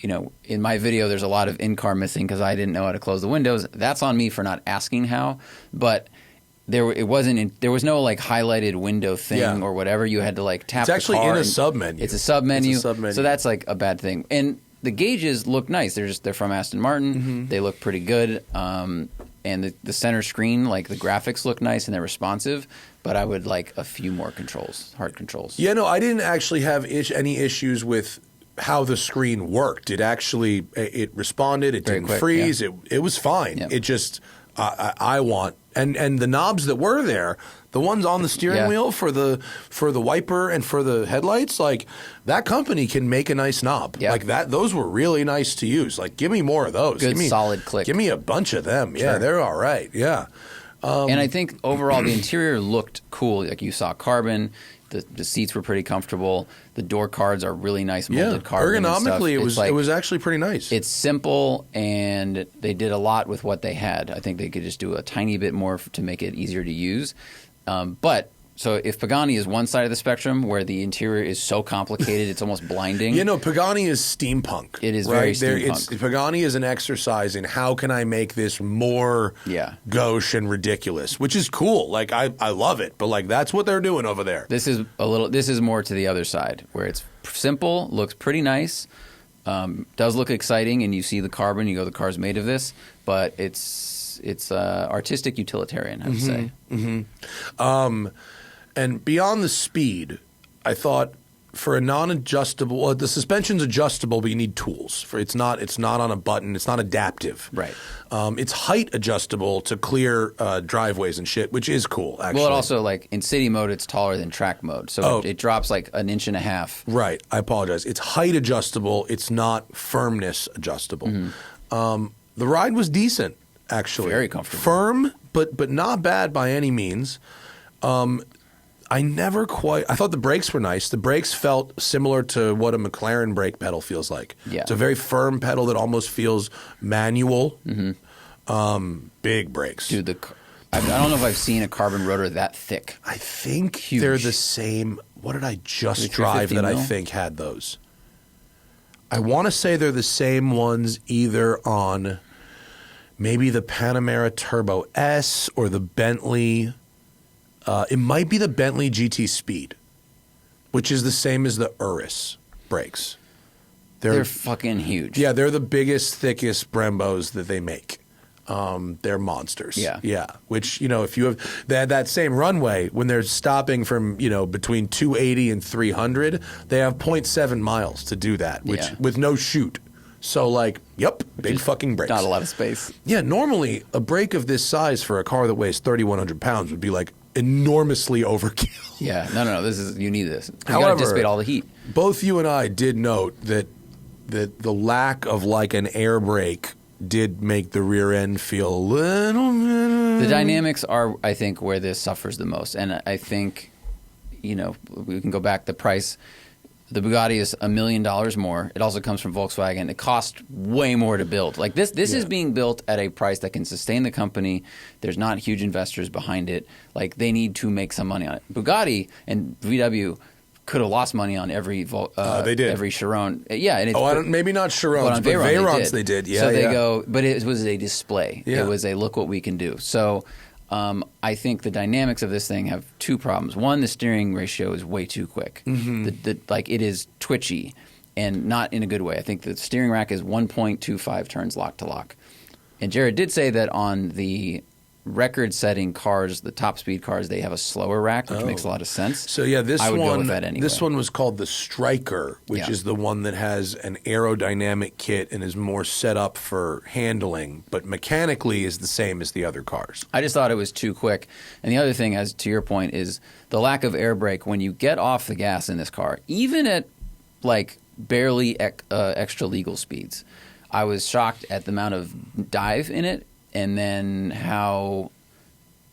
in my video there's a lot of in-car missing because I didn't know how to close the windows. That's on me for not asking how, but there was no like highlighted window thing or whatever. You had to like tap. It's actually the car in a sub-menu. It's a sub-menu. So that's like a bad thing. And the gauges look nice. They're from Aston Martin. They look pretty good. And the center screen, like the graphics look nice and they're responsive. But I would like a few more controls, hard controls. Yeah, no, I didn't actually have any issues with how the screen worked. It responded. It didn't freeze. Yeah. It was fine. Yep. It just I want and the knobs that were there. The ones on the steering wheel for the wiper and for the headlights, like that company can make a nice knob. Like that, those were really nice to use. Like, give me more of those. Good solid click. Give me a bunch of them. Sure. Yeah, they're all right. Yeah. And I think overall the interior looked cool. Like you saw carbon. The seats were pretty comfortable. The door cards are really nice molded carbon. Ergonomically, it was actually pretty nice. It's simple, and they did a lot with what they had. I think they could just do a tiny bit more to make it easier to use. So if Pagani is one side of the spectrum where the interior is so complicated it's almost blinding. Pagani is steampunk. It is very steampunk. Pagani is an exercise in how can I make this more gauche and ridiculous, which is cool. Like I love it, but like that's what they're doing over there. This is more to the other side where it's simple, looks pretty nice, does look exciting, and you see the carbon, you go, the car's made of this, but it's artistic utilitarian, I would say. And beyond the speed, I thought for a non-adjustable, well, the suspension's adjustable, but you need tools. It's not on a button. It's not adaptive. Right. It's height adjustable to clear driveways and shit, which is cool, actually. Well, it also, like, in city mode, it's taller than track mode. So it drops like an inch and a half. Right. I apologize. It's height adjustable. It's not firmness adjustable. The ride was decent, actually. Very comfortable. Firm, but not bad by any means. I thought the brakes were nice. The brakes felt similar to what a McLaren brake pedal feels like. Yeah. It's a very firm pedal that almost feels manual. Big brakes. Dude, I don't know if I've seen a carbon rotor that thick. I think Huge. they're the same. What did I just drive that I think had those? I want to say they're the same ones either on maybe the Panamera Turbo S or the Bentley. It might be the Bentley GT Speed, which is the same as the Urus brakes. They're fucking huge. Yeah, they're the biggest, thickest Brembos that they make. They're monsters. Yeah. Which, if you have that same runway, when they're stopping from, between 280 and 300, they have 0.7 miles to do that, which with no chute. So, big fucking brakes. Not a lot of space. Yeah, normally a brake of this size for a car that weighs 3,100 pounds would be enormously overkill. Yeah, no. You need this. You However, got to dissipate all the heat. Both you and I did note that the lack of an air brake did make the rear end feel a little bit. The dynamics are, I think, where this suffers the most, and I think, we can go back. The price, the Bugatti is $1 million more. It also comes from Volkswagen. It costs way more to build. This is being built at a price that can sustain the company. There's not huge investors behind it. They need to make some money on it. Bugatti and VW could have lost money on every they did. every Chiron. Yeah, and maybe not Chirons, but Veyron Veyrons they did. Yeah, so they go, but it was a display. Yeah. It was a look what we can do. So I think the dynamics of this thing have two problems. One, the steering ratio is way too quick. It is twitchy and not in a good way. I think the steering rack is 1.25 turns lock to lock. And Jared did say that on the record-setting cars, the top-speed cars, they have a slower rack, which makes a lot of sense. So yeah, I would go with that anyway. This one was called the Striker, which is the one that has an aerodynamic kit and is more set up for handling, but mechanically is the same as the other cars. I just thought it was too quick. And the other thing, as to your point, is the lack of air brake. When you get off the gas in this car, even at barely extra legal speeds, I was shocked at the amount of dive in it. And then how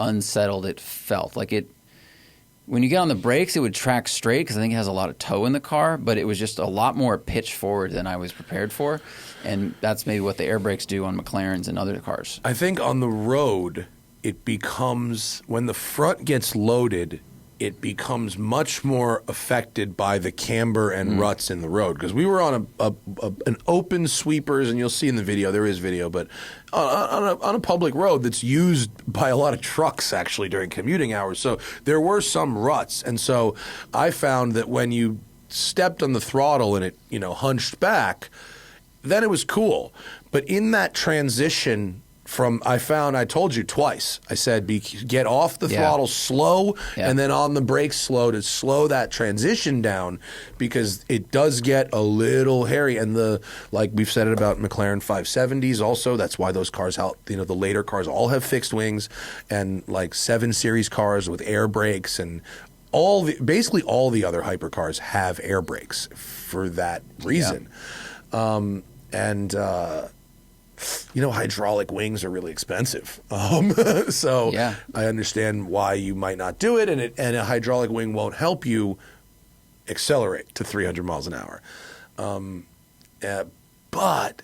unsettled it felt. When you get on the brakes, it would track straight because I think it has a lot of toe in the car, but it was just a lot more pitch forward than I was prepared for. And that's maybe what the air brakes do on McLarens and other cars. I think on the road, it becomes, when the front gets loaded, it becomes much more affected by the camber and ruts in the road. Because we were on an open sweepers, and you'll see in the video, there is video, but on a public road that's used by a lot of trucks actually during commuting hours. So there were some ruts. And so I found that when you stepped on the throttle and it, hunched back, then it was cool. But in that transition I told you twice. I said, get off the throttle slow and then on the brakes slow to slow that transition down because it does get a little hairy. And we've said it about McLaren 570s also. That's why those cars, the later cars all have fixed wings and 7 Series cars with air brakes and basically all the other hypercars have air brakes for that reason. Hydraulic wings are really expensive. So I understand why you might not do it, and a hydraulic wing won't help you accelerate to 300 miles an hour. But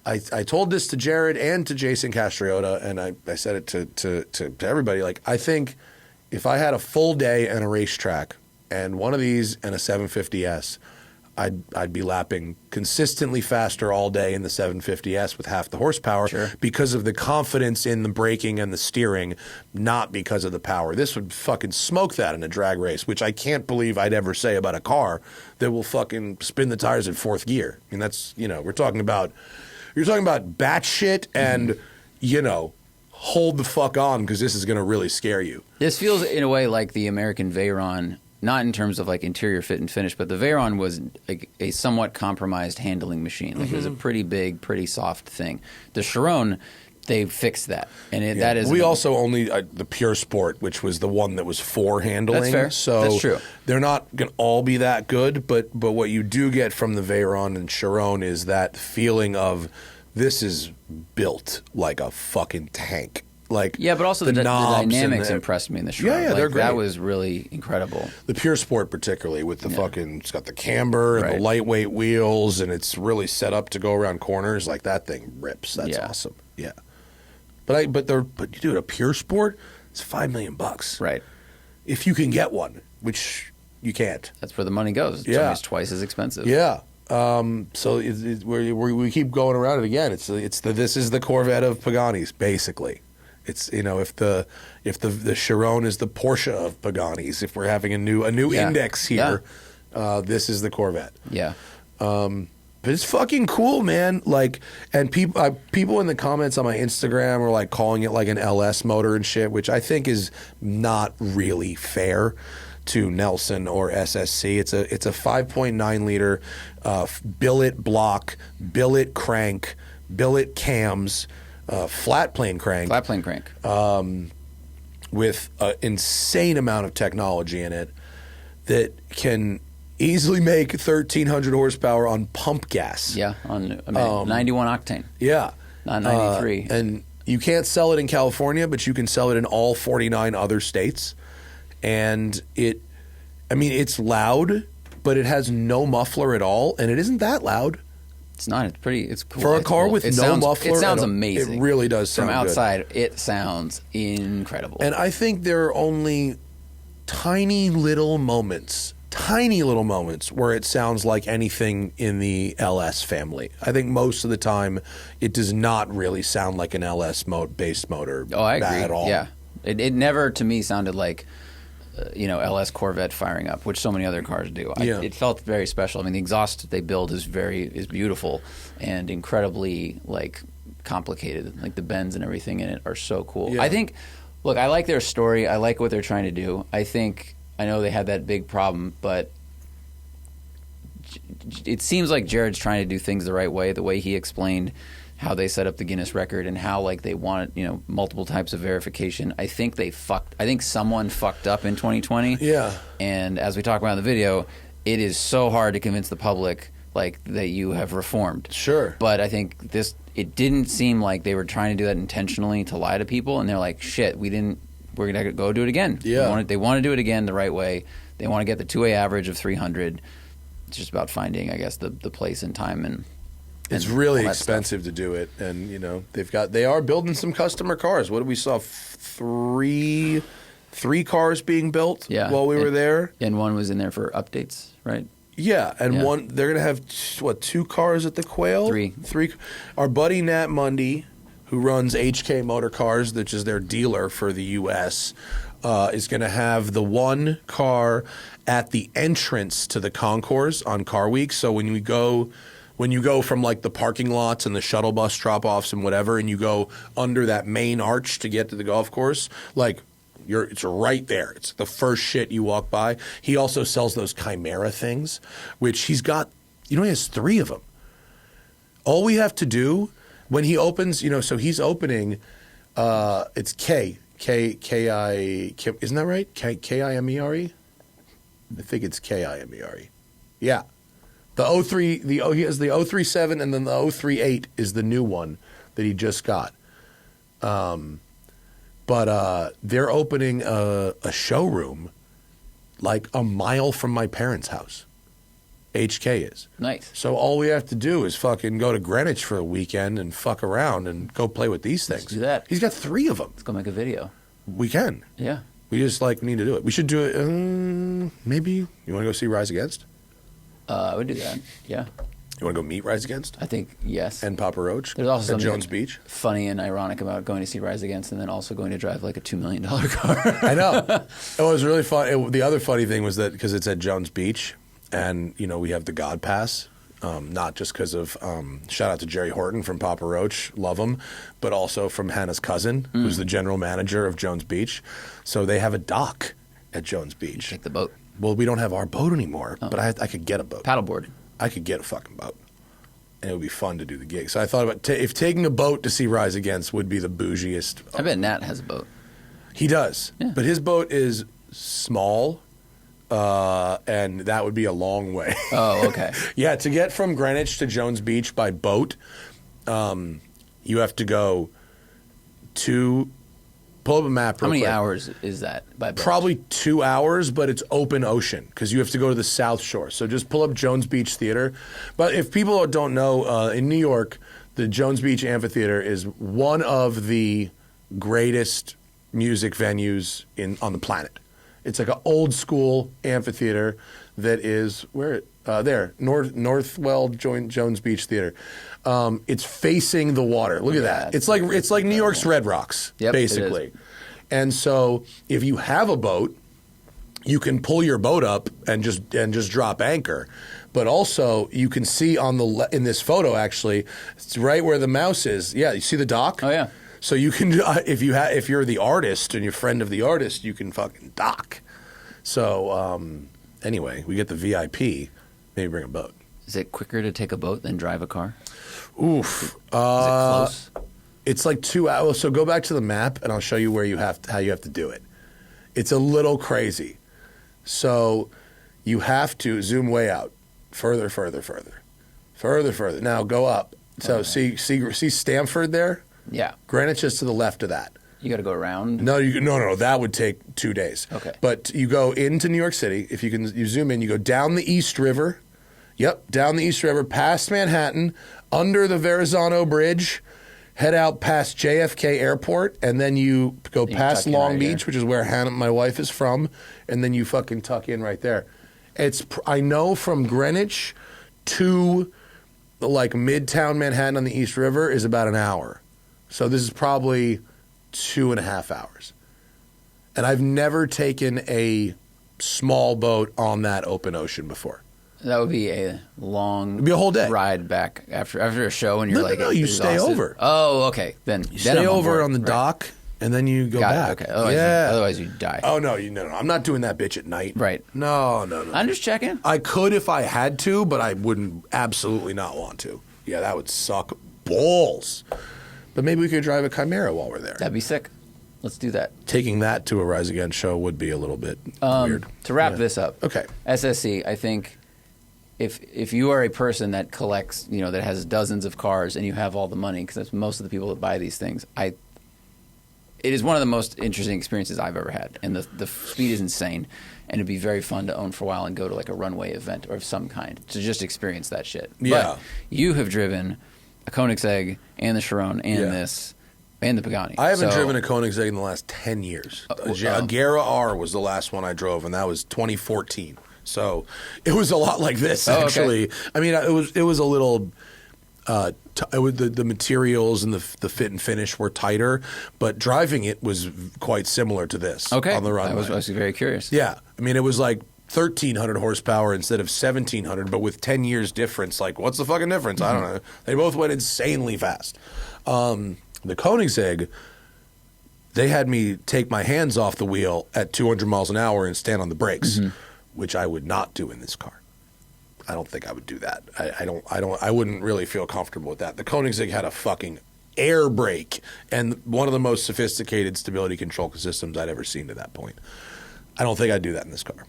I told this to Jared and to Jason Castriota, and I said it to everybody. I think if I had a full day and a racetrack and one of these and a 750S, I'd be lapping consistently faster all day in the 750S with half the horsepower because of the confidence in the braking and the steering, not because of the power. This would fucking smoke that in a drag race, which I can't believe I'd ever say about a car that will fucking spin the tires in 4th gear. I mean, that's, you're talking about batshit and, hold the fuck on because this is going to really scare you. This feels in a way like the American Veyron not in terms of like interior fit and finish, but the Veyron was a somewhat compromised handling machine. Like it was a pretty big, pretty soft thing. The Chiron, they fixed that, and that is. We also only the Pure Sport, which was the one that was for handling. That's fair. So that's true. They're not going to all be that good, but what you do get from the Veyron and Chiron is that feeling of this is built like a fucking tank. Like but also the dynamics impressed me in the Chiron. Yeah, they're great. That was really incredible. The Pure Sport, particularly with the fucking, it's got the camber and the lightweight wheels, and it's really set up to go around corners. Like that thing rips. That's awesome. Yeah. But dude, a Pure Sport, it's $5 million. Right. If you can get one, which you can't. That's where the money goes. It's almost twice as expensive. Yeah. So we keep going around it again. This is the Corvette of Paganis, basically. It's if the Chiron is the Porsche of Paganis, if we're having a new index here, this is the Corvette. Yeah. But it's fucking cool, man. Like, and people in the comments on my Instagram are like calling it like an LS motor and shit, which I think is not really fair to Nelson or SSC. It's a 5.9 liter billet block, billet crank, billet cams, flat plane crank. Flat plane crank. With an insane amount of technology in it that can easily make 1,300 horsepower on pump gas. Yeah, on 91 octane. Yeah. Not 93. And you can't sell it in California, but you can sell it in all 49 other states. And it's loud, but it has no muffler at all, and it isn't that loud. It's not. It's cool. For a car with no muffler, it sounds amazing. It really does sound From outside, good. It sounds incredible. And I think there are only tiny little moments where it sounds like anything in the LS family. I think most of the time it does not really sound like an LS based motor. Oh, I agree. At all. Yeah, it never to me sounded like LS Corvette firing up, which so many other cars do. It felt very special. I mean, the exhaust they build is beautiful and incredibly like complicated. Like the bends and everything in it are so cool. Yeah. I think. Look, I like their story. I like what they're trying to do. I know they had that big problem, but it seems like Jared's trying to do things the right way. The way he explained how they set up the Guinness record and how like they wanted multiple types of verification. I think someone fucked up in 2020. Yeah. And as we talk about in the video, it is so hard to convince the public like that you have reformed. Sure. But I think it didn't seem like they were trying to do that intentionally to lie to people, and they're like, shit, we're going to go do it again. Yeah. They want to do it again the right way. They want to get the 2A average of 300. It's just about finding, I guess, the place and time and it's really expensive to do it, and they are building some customer cars. What did we saw? Three cars being built while we were there, and one was in there for updates, right? Yeah, and one they're gonna have 2 cars at the Quail. Three. Our buddy Nat Mundy, who runs HK Motor Cars, which is their dealer for the U.S., is going to have the one car at the entrance to the concourse on Car Week. So when you go from like the parking lots and the shuttle bus drop-offs and whatever, and you go under that main arch to get to the golf course, like it's right there. It's the first shit you walk by. He also sells those Chimera things, which he's got. He has 3 of them. All we have to do when he opens, so he's opening. It's K I. Isn't that right? Kimere. I think it's Kimere. Yeah. The 03, he has the 037, and then the 038 is the new one that he just got. But they're opening a showroom like a mile from my parents' house. HK is. Nice. So all we have to do is fucking go to Greenwich for a weekend and fuck around and go play with these things. Let's do that. He's got 3 of them. Let's go make a video. We can. Yeah. We just need to do it. We should do it. Maybe you want to go see Rise Against? I would do that. Yeah. You want to go meet Rise Against? I think yes. And Papa Roach. There's also at something Jones Beach. Funny and ironic about going to see Rise Against and then also going to drive like a $2 million car. I know. It was really fun. The other funny thing was that because it's at Jones Beach, and we have the God Pass. Not just because of shout out to Jerry Horton from Papa Roach, love him, but also from Hannah's cousin, who's the general manager of Jones Beach. So they have a dock at Jones Beach. Take the boat. Well, we don't have our boat anymore, but I could get a boat. Paddleboard. I could get a fucking boat. And it would be fun to do the gig. So I thought about if taking a boat to see Rise Against would be the bougiest. I bet Nat has a boat. He does. Yeah. But his boat is small, and that would be a long way. Oh, okay. Yeah, to get from Greenwich to Jones Beach by boat, you have to go pull up a map real How many quick. hours is that by boat? Probably 2 hours, but it's open ocean because you have to go to the South Shore. So just pull up Jones Beach Theater. But if people don't know, in New York, the Jones Beach Amphitheater is one of the greatest music venues on the planet. It's like an old school amphitheater that is Northwell Jones Beach Theater. It's facing the water. Look at that. It's like New York's Red Rocks, basically. And so if you have a boat, you can pull your boat up and just drop anchor. But also you can see in this photo actually, it's right where the mouse is. Yeah, you see the dock? Oh yeah. So you can if you're the artist and you're a friend of the artist, you can fucking dock. So anyway, we get the VIP. Maybe bring a boat. Is it quicker to take a boat than drive a car? Oof. Is it close? It's like 2 hours. So go back to the map, and I'll show you how you have to do it. It's a little crazy. So you have to zoom way out, further. Now go up. So see Stamford there? Yeah. Greenwich is to the left of that. You got to go around? No, no. That would take 2 days. Okay. But you go into New York City. If you zoom in, you go down the East River. Yep, down the East River, past Manhattan, under the Verrazano Bridge, head out past JFK Airport, and then you go past Long Beach, which is where Hannah, my wife, is from, and then you fucking tuck in right there. I know from Greenwich to like Midtown Manhattan on the East River is about an hour. So this is probably 2.5 hours. And I've never taken a small boat on that open ocean before. That would be a long It'd be a whole day. ride back after a show, and you're No, you stay over. Oh, okay. Then Stay over on the dock, and then you go back. Okay. Otherwise you die. Oh, no. I'm not doing that bitch at night. Right. No. I'm just checking. I could if I had to, but I wouldn't absolutely not want to. Yeah, that would suck balls. But maybe we could drive a Chimera while we're there. That'd be sick. Let's do that. Taking that to a Rise Again show would be a little bit weird. To wrap this up. Okay. SSC, I think if you are a person that collects, that has dozens of cars and you have all the money, because that's most of the people that buy these things, it is one of the most interesting experiences I've ever had. And the speed is insane. And it'd be very fun to own for a while and go to like a runway event or of some kind to just experience that shit. Yeah. But you have driven a Koenigsegg and the Chiron and this and the Pagani. I haven't driven a Koenigsegg in the last 10 years. A Gera R was the last one I drove, and that was 2014. So it was a lot like this, actually. Okay. I mean, it was a little. The materials and the fit and finish were tighter, but driving it was quite similar to this. Okay, on the runway. I was very curious. Yeah, I mean, it was like 1,300 horsepower instead of 1,700, but with 10 years difference. Like, what's the fucking difference? I don't know. They both went insanely fast. The Koenigsegg, they had me take my hands off the wheel at 200 miles an hour and stand on the brakes, which I would not do in this car. I don't think I would do that. I wouldn't really feel comfortable with that. The Koenigsegg had a fucking air brake and one of the most sophisticated stability control systems I'd ever seen to that point. I don't think I'd do that in this car.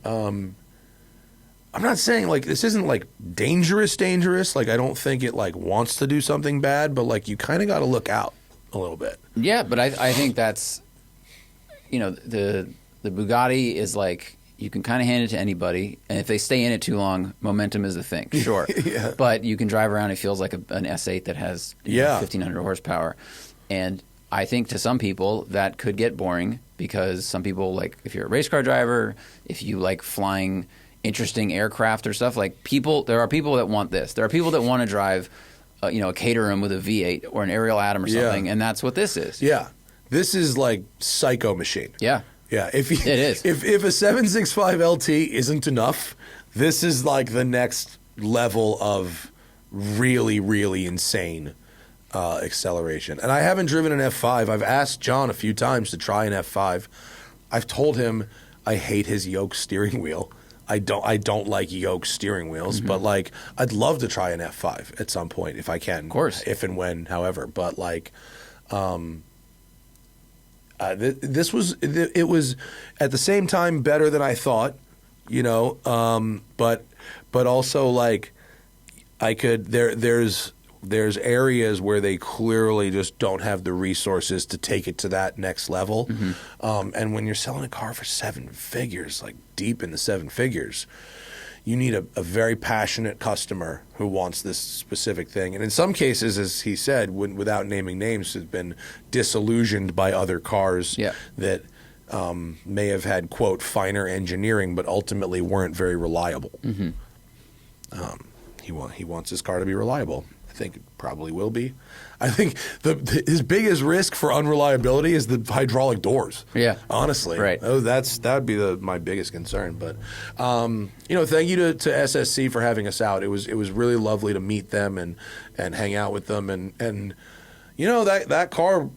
I'm not saying like this isn't like dangerous. Like I don't think it like wants to do something bad, but like you kind of got to look out a little bit. Yeah, but I think that's the Bugatti is like you can kind of hand it to anybody, and if they stay in it too long, momentum is the thing. Sure, yeah. But you can drive around. It feels like an S8 that has 1,500 horsepower, and I think to some people that could get boring because some people like if you're a race car driver, if you like flying interesting aircraft or stuff like there are people that want this. There are people that want to drive, a Caterham with a V8 or an Ariel Atom or something, and that's what this is. Yeah, this is like Psycho Machine. Yeah. Yeah, it is. If a 765 LT isn't enough, this is like the next level of really, really insane acceleration. And I haven't driven an F5. I've asked John a few times to try an F5. I've told him I hate his yoke steering wheel. I don't like yoke steering wheels, but like I'd love to try an F5 at some point if I can. Of course. If and when, however. But like it was at the same time better than I thought, you know, but also like I could there's areas where they clearly just don't have the resources to take it to that next level. And when you're selling a car for 7 figures, like deep in the 7 figures, you need a very passionate customer who wants this specific thing. And in some cases, as he said, without naming names, has been disillusioned by other cars that may have had, quote, finer engineering, but ultimately weren't very reliable. He wants his car to be reliable. I think it probably will be. I think his biggest risk for unreliability is the hydraulic doors. Yeah, honestly, right. That would be my biggest concern. But you know, thank you to SSC for having us out. It was really lovely to meet them and hang out with them and you know that car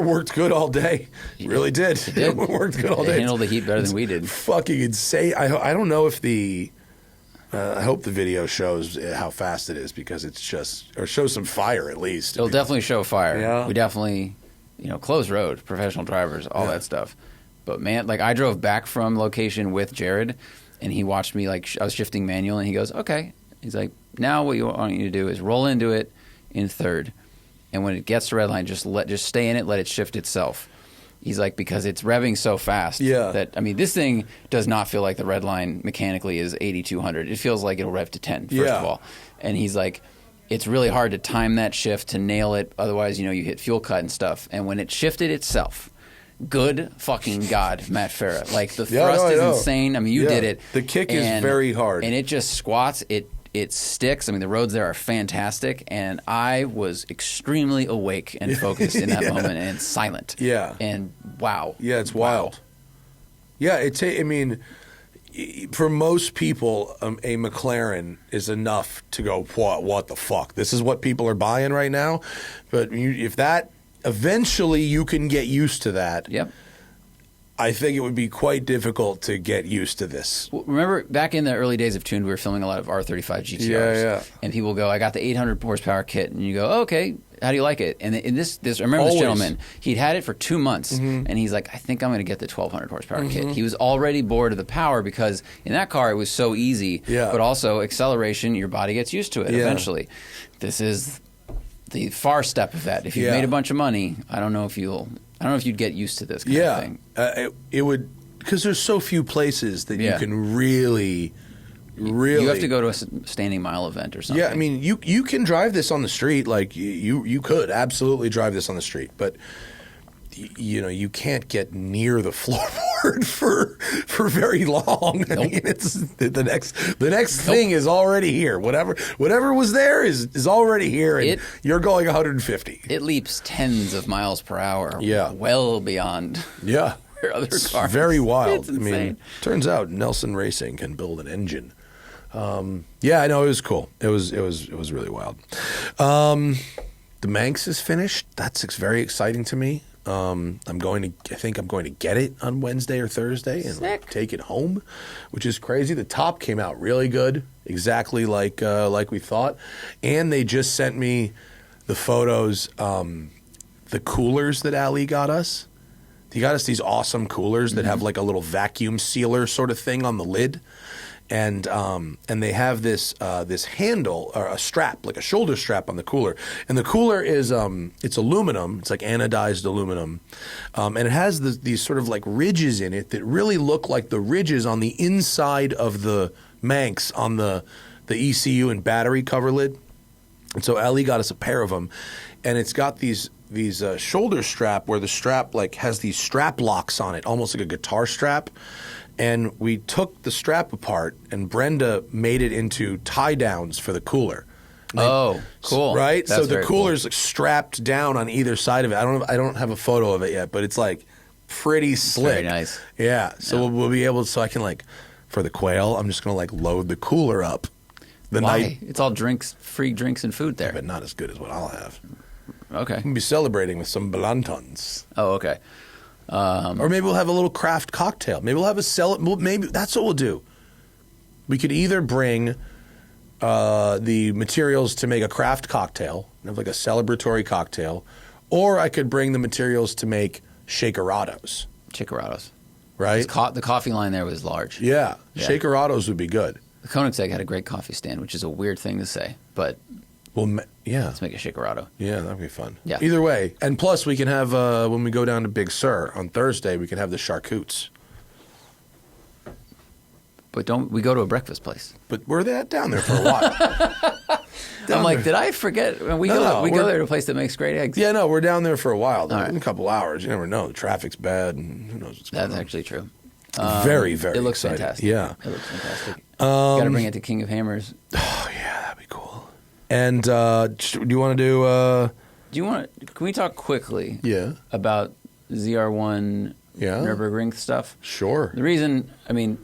worked good all day. It really did. It did. It worked good all day. It handled the heat better than we did. Fucking insane. I don't know if I hope the video shows how fast it is because it's just, or shows some fire at least. It'll definitely show fire. Yeah. We definitely, you know, closed road, professional drivers, all that stuff. But man, like I drove back from location with Jared and he watched me, like I was shifting manual and he goes, okay. He's like, now what you want you to do is roll into it in third. And when it gets to red line, just stay in it, let it shift itself. He's like, because it's revving so fast that, I mean, this thing does not feel like the red line mechanically is 8,200. It feels like it'll rev to 10, first of all. And he's like, it's really hard to time that shift to nail it. Otherwise, you know, you hit fuel cut and stuff. And when it shifted itself, good fucking God, Matt Farah. Like, the thrust is insane. I mean, you did it. The kick is very hard. And it just squats. It sticks. I mean, the roads there are fantastic, and I was extremely awake and focused in that moment and silent. Yeah. And wow. Yeah, it's wild. Yeah, I mean, for most people, a McLaren is enough to go, what the fuck? This is what people are buying right now? But if that, eventually you can get used to that. Yep. I think it would be quite difficult to get used to this. Well, remember, back in the early days of Tuned, we were filming a lot of R35 GTRs. And people go, I got the 800 horsepower kit. And you go, oh, okay, how do you like it? And this I remember this gentleman, he'd had it for 2 months. And he's like, I think I'm going to get the 1,200 horsepower kit. He was already bored of the power because in that car it was so easy. But also acceleration, your body gets used to it eventually. This is the far step of that. If you've made a bunch of money, I don't know if you'd get used to this kind of thing. It would, because there's so few places that you can really. You have to go to a standing mile event or something. Yeah, I mean, you can drive this on the street. Like you could absolutely drive this on the street, but you know you can't get near the floorboard for very long. Nope. I mean, it's the next thing is already here. Whatever was there is already here, and you're going 150. It leaps tens of miles per hour. Yeah, well beyond. Yeah, where other cars. Very wild. It's insane. I mean, turns out Nelson Racing can build an engine. Yeah, I know, it was cool. It was really wild. The Manx is finished. That's very exciting to me. I think I'm going to get it on Wednesday or Thursday and take it home, which is crazy. The top came out really good, exactly like we thought. And they just sent me the photos, the coolers that Ali got us. He got us these awesome coolers that have like a little vacuum sealer sort of thing on the lid. And they have this handle or a strap, like a shoulder strap on the cooler. And the cooler is it's aluminum. It's like anodized aluminum, and it has these sort of like ridges in it that really look like the ridges on the inside of the Manx on the ECU and battery cover lid. And so Ali got us a pair of them, and it's got these shoulder strap where the strap like has these strap locks on it, almost like a guitar strap. And we took the strap apart, and Brenda made it into tie downs for the cooler. Cool! Right, That's so the cooler's like strapped down on either side of it. I don't have a photo of it yet, but it's like pretty slick. Very nice. Yeah. So we'll be able to. So I can like for the quail, I'm just gonna like load the cooler up. Why? It's all free drinks and food there, but not as good as what I'll have. Okay. I'm gonna be celebrating with some Blantons. Oh, okay. Or maybe we'll have a little craft cocktail. Maybe we'll have maybe that's what we'll do. We could either bring the materials to make a craft cocktail, have like a celebratory cocktail, or I could bring the materials to make shakerados. Shakerados. Right? The coffee line there was large. Yeah. Shakerados would be good. The Koenigsegg had a great coffee stand, which is a weird thing to say, but yeah. Let's make a shakerado. Yeah, that'd be fun. Yeah. Either way. And plus we can have, when we go down to Big Sur on Thursday, we can have the charcutes. But we go to a breakfast place. But we're down there for a while. I'm like, did I forget? We go there to a place that makes great eggs. Yeah, no, we're down there for a while. Right. In a couple hours. You never know. The traffic's bad, and who knows what's going on. That's actually true. Very, very It looks exciting. fantastic. Yeah. It looks fantastic. Got to bring it to King of Hammers. Oh, yeah, that'd be cool. And do you want to do... Can we talk quickly about ZR1 Nürburgring stuff? Sure. The reason,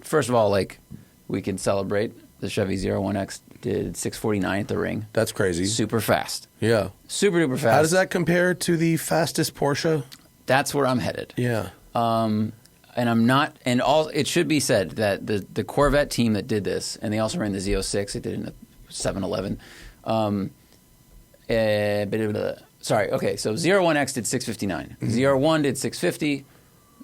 first of all, like, we can celebrate the Chevy ZR1X did 649 at the ring. That's crazy. Super fast. Yeah. Super duper fast. How does that compare to the fastest Porsche? That's where I'm headed. Yeah. And I'm not, and it should be said that the Corvette team that did this, and they also ran the Z06, they did it in the 711. Sorry, okay, so ZR1X did 659. ZR1 did 650,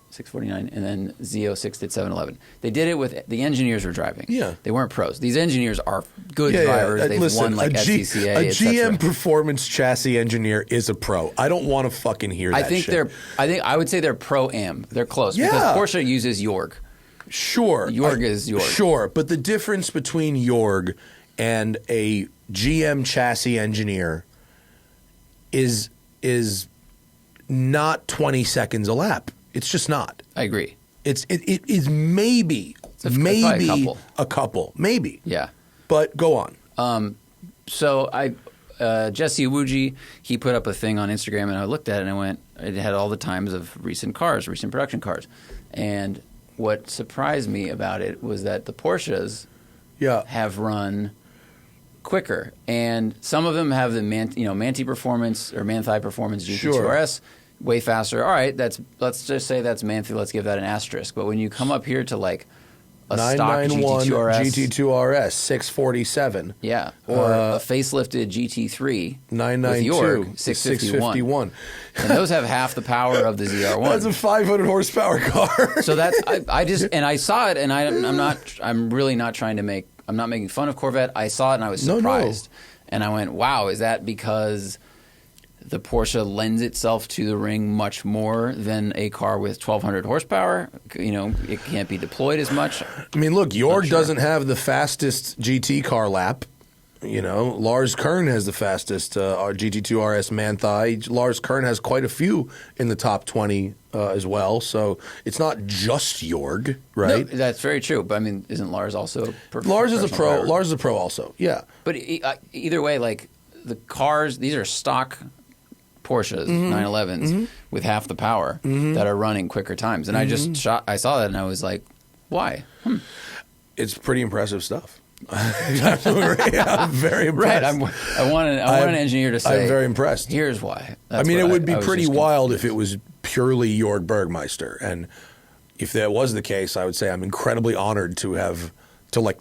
649, and then Z06 did 711. They did it with, the engineers were driving. Yeah. They weren't pros. These engineers are good drivers. Yeah. They've won like SCCA, a GM performance chassis engineer is a pro. I don't want to fucking hear that shit. I would say they're pro-am. They're close. Yeah. Because Porsche uses Jorg. Sure. Jorg is Jorg. Sure, but the difference between Jorg and a GM chassis engineer is not 20 seconds a lap. It's just not. I agree. It is maybe a couple, maybe. Yeah. But go on. So Jesse Iwuji, he put up a thing on Instagram, and I looked at it, and I went, it had all the times of recent production cars. And what surprised me about it was that the Porsches have run quicker. And some of them have the Manti Performance or Manthey Performance GT2 RS. Way faster. All right, let's just say that's Manthey. Let's give that an asterisk. But when you come up here to like a stock GT2 RS, GT2 RS 647, or a facelifted GT3 992 with Jorg 651, and those have half the power of the ZR1. That's a 500 horsepower car. So that's I saw it, and I'm really not trying to make. I'm not making fun of Corvette. I saw it and I was surprised, and I went, "Wow, is that because the Porsche lends itself to the ring much more than a car with 1,200 horsepower? It can't be deployed as much." I mean, look, Jorg doesn't have the fastest GT car lap. Lars Kern has the fastest GT2 RS Manthey. Lars Kern has quite a few in the top 20 as well. So it's not just Jorg, right? No, that's very true. But isn't Lars also a Lars is a pro. driver? Lars is a pro also. Yeah. But either way, like the cars, these are stock Porsches 911s with half the power that are running quicker times. And I saw that and I was like, why? It's pretty impressive stuff. I'm very impressed. Right. I want an engineer to say, I'm very impressed. Here's why. It would be pretty wild if it was purely Jorg Bergmeister. And if that was the case, I would say I'm incredibly honored to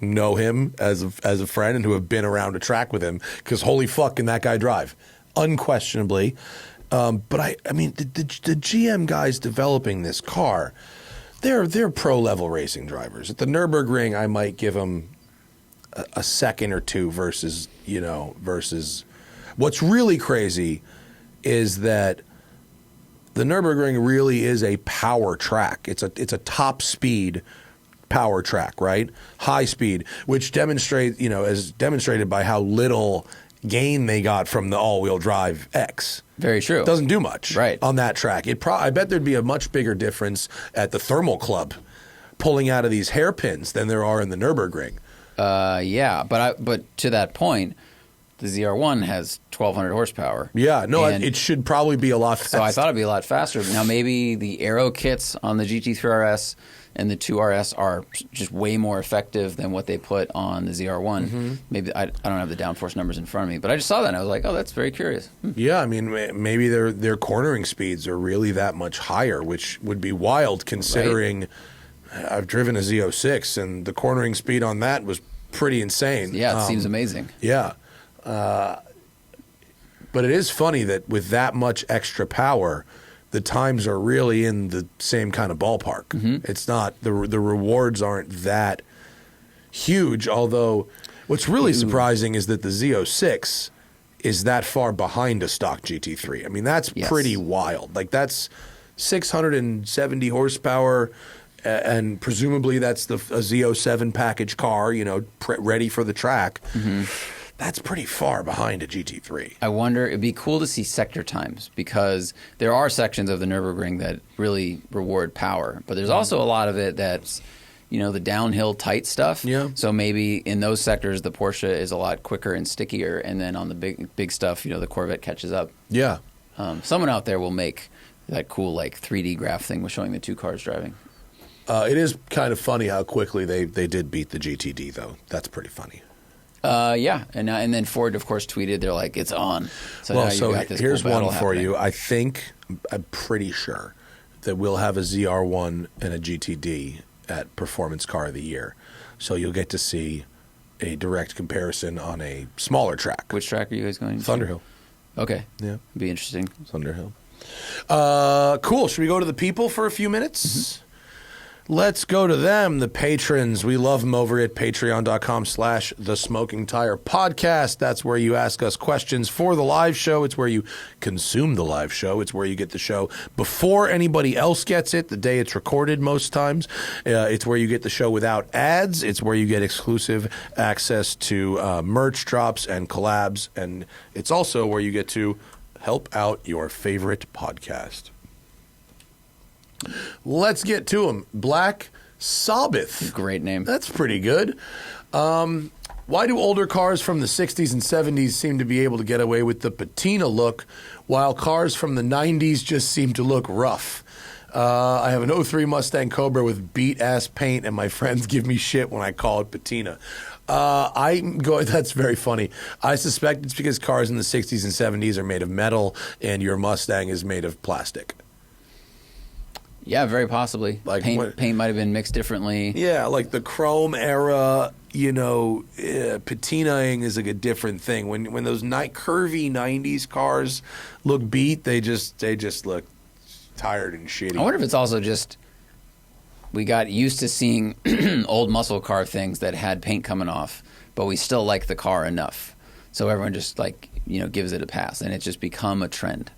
know him as a friend and to have been around a track with him, because holy fuck can that guy drive. Unquestionably. But the GM guys developing this car, they're pro-level racing drivers. At the Nürburgring, I might give them a second or two versus what's really crazy is that the Nürburgring really is a power track. It's a top speed power track, right? High speed, which as demonstrated by how little gain they got from the all-wheel drive X. Very true. Doesn't do much on that track. I bet there'd be a much bigger difference at the Thermal Club pulling out of these hairpins than there are in the Nürburgring. But to that point, the ZR1 has 1,200 horsepower. Yeah, no, it should probably be a lot faster. So I thought it'd be a lot faster. Now maybe the aero kits on the GT3 RS and the 2 RS are just way more effective than what they put on the ZR1. Mm-hmm. Maybe I don't have the downforce numbers in front of me, but I just saw that and I was like, oh, that's very curious. Yeah, I mean, maybe their cornering speeds are really that much higher, which would be wild considering I've driven a Z06 and the cornering speed on that was pretty insane. Yeah, it seems amazing. Yeah. But it is funny that with that much extra power, the times are really in the same kind of ballpark. Mm-hmm. It's not the rewards aren't that huge. Although, what's really surprising is that the Z06 is that far behind a stock GT3. I mean, that's pretty wild. Like that's 670 horsepower, and presumably that's a Z07 package car. You know, ready for the track. Mm-hmm. That's pretty far behind a GT3. I wonder, it'd be cool to see sector times because there are sections of the Nürburgring that really reward power, but there's also a lot of it that's, you know, the downhill tight stuff. Yeah. So maybe in those sectors, the Porsche is a lot quicker and stickier, and then on the big stuff, you know, the Corvette catches up. Yeah. Someone out there will make that cool like 3D graph thing with showing the two cars driving. It is kind of funny how quickly they did beat the GTD, though. That's pretty funny. Yeah, and then Ford, of course, tweeted, they're like, it's on. So well, now you've got this here's cool one for happening. you. I'm pretty sure that we'll have a ZR1 and a GTD at Performance Car of the Year. So you'll get to see a direct comparison on a smaller track. Which track are you guys going to? Thunderhill. Okay. Yeah. Be interesting. Thunderhill. Cool. Should we go to the people for a few minutes? Mm-hmm. Let's go to them, the patrons. We love them over at patreon.com/thesmokingtirepodcast. That's where you ask us questions for the live show. It's where you consume the live show. It's where you get the show before anybody else gets it, the day it's recorded most times. It's where you get the show without ads. It's where you get exclusive access to merch drops and collabs. And it's also where you get to help out your favorite podcast. Let's get to them. Black Sabbath. Great name. That's pretty good. Why do older cars from the 60s and 70s seem to be able to get away with the patina look, while cars from the 90s just seem to look rough? I have an 03 Mustang Cobra with beat-ass paint, and my friends give me shit when I call it patina. That's very funny. I suspect it's because cars in the 60s and 70s are made of metal, and your Mustang is made of plastic. Yeah, very possibly. Like paint might have been mixed differently. Yeah, like the chrome era, patinaing is like a different thing. When those curvy 90s cars look beat, they just look tired and shitty. I wonder if it's also just we got used to seeing old muscle car things that had paint coming off, but we still like the car enough. So everyone just gives it a pass, and it's just become a trend.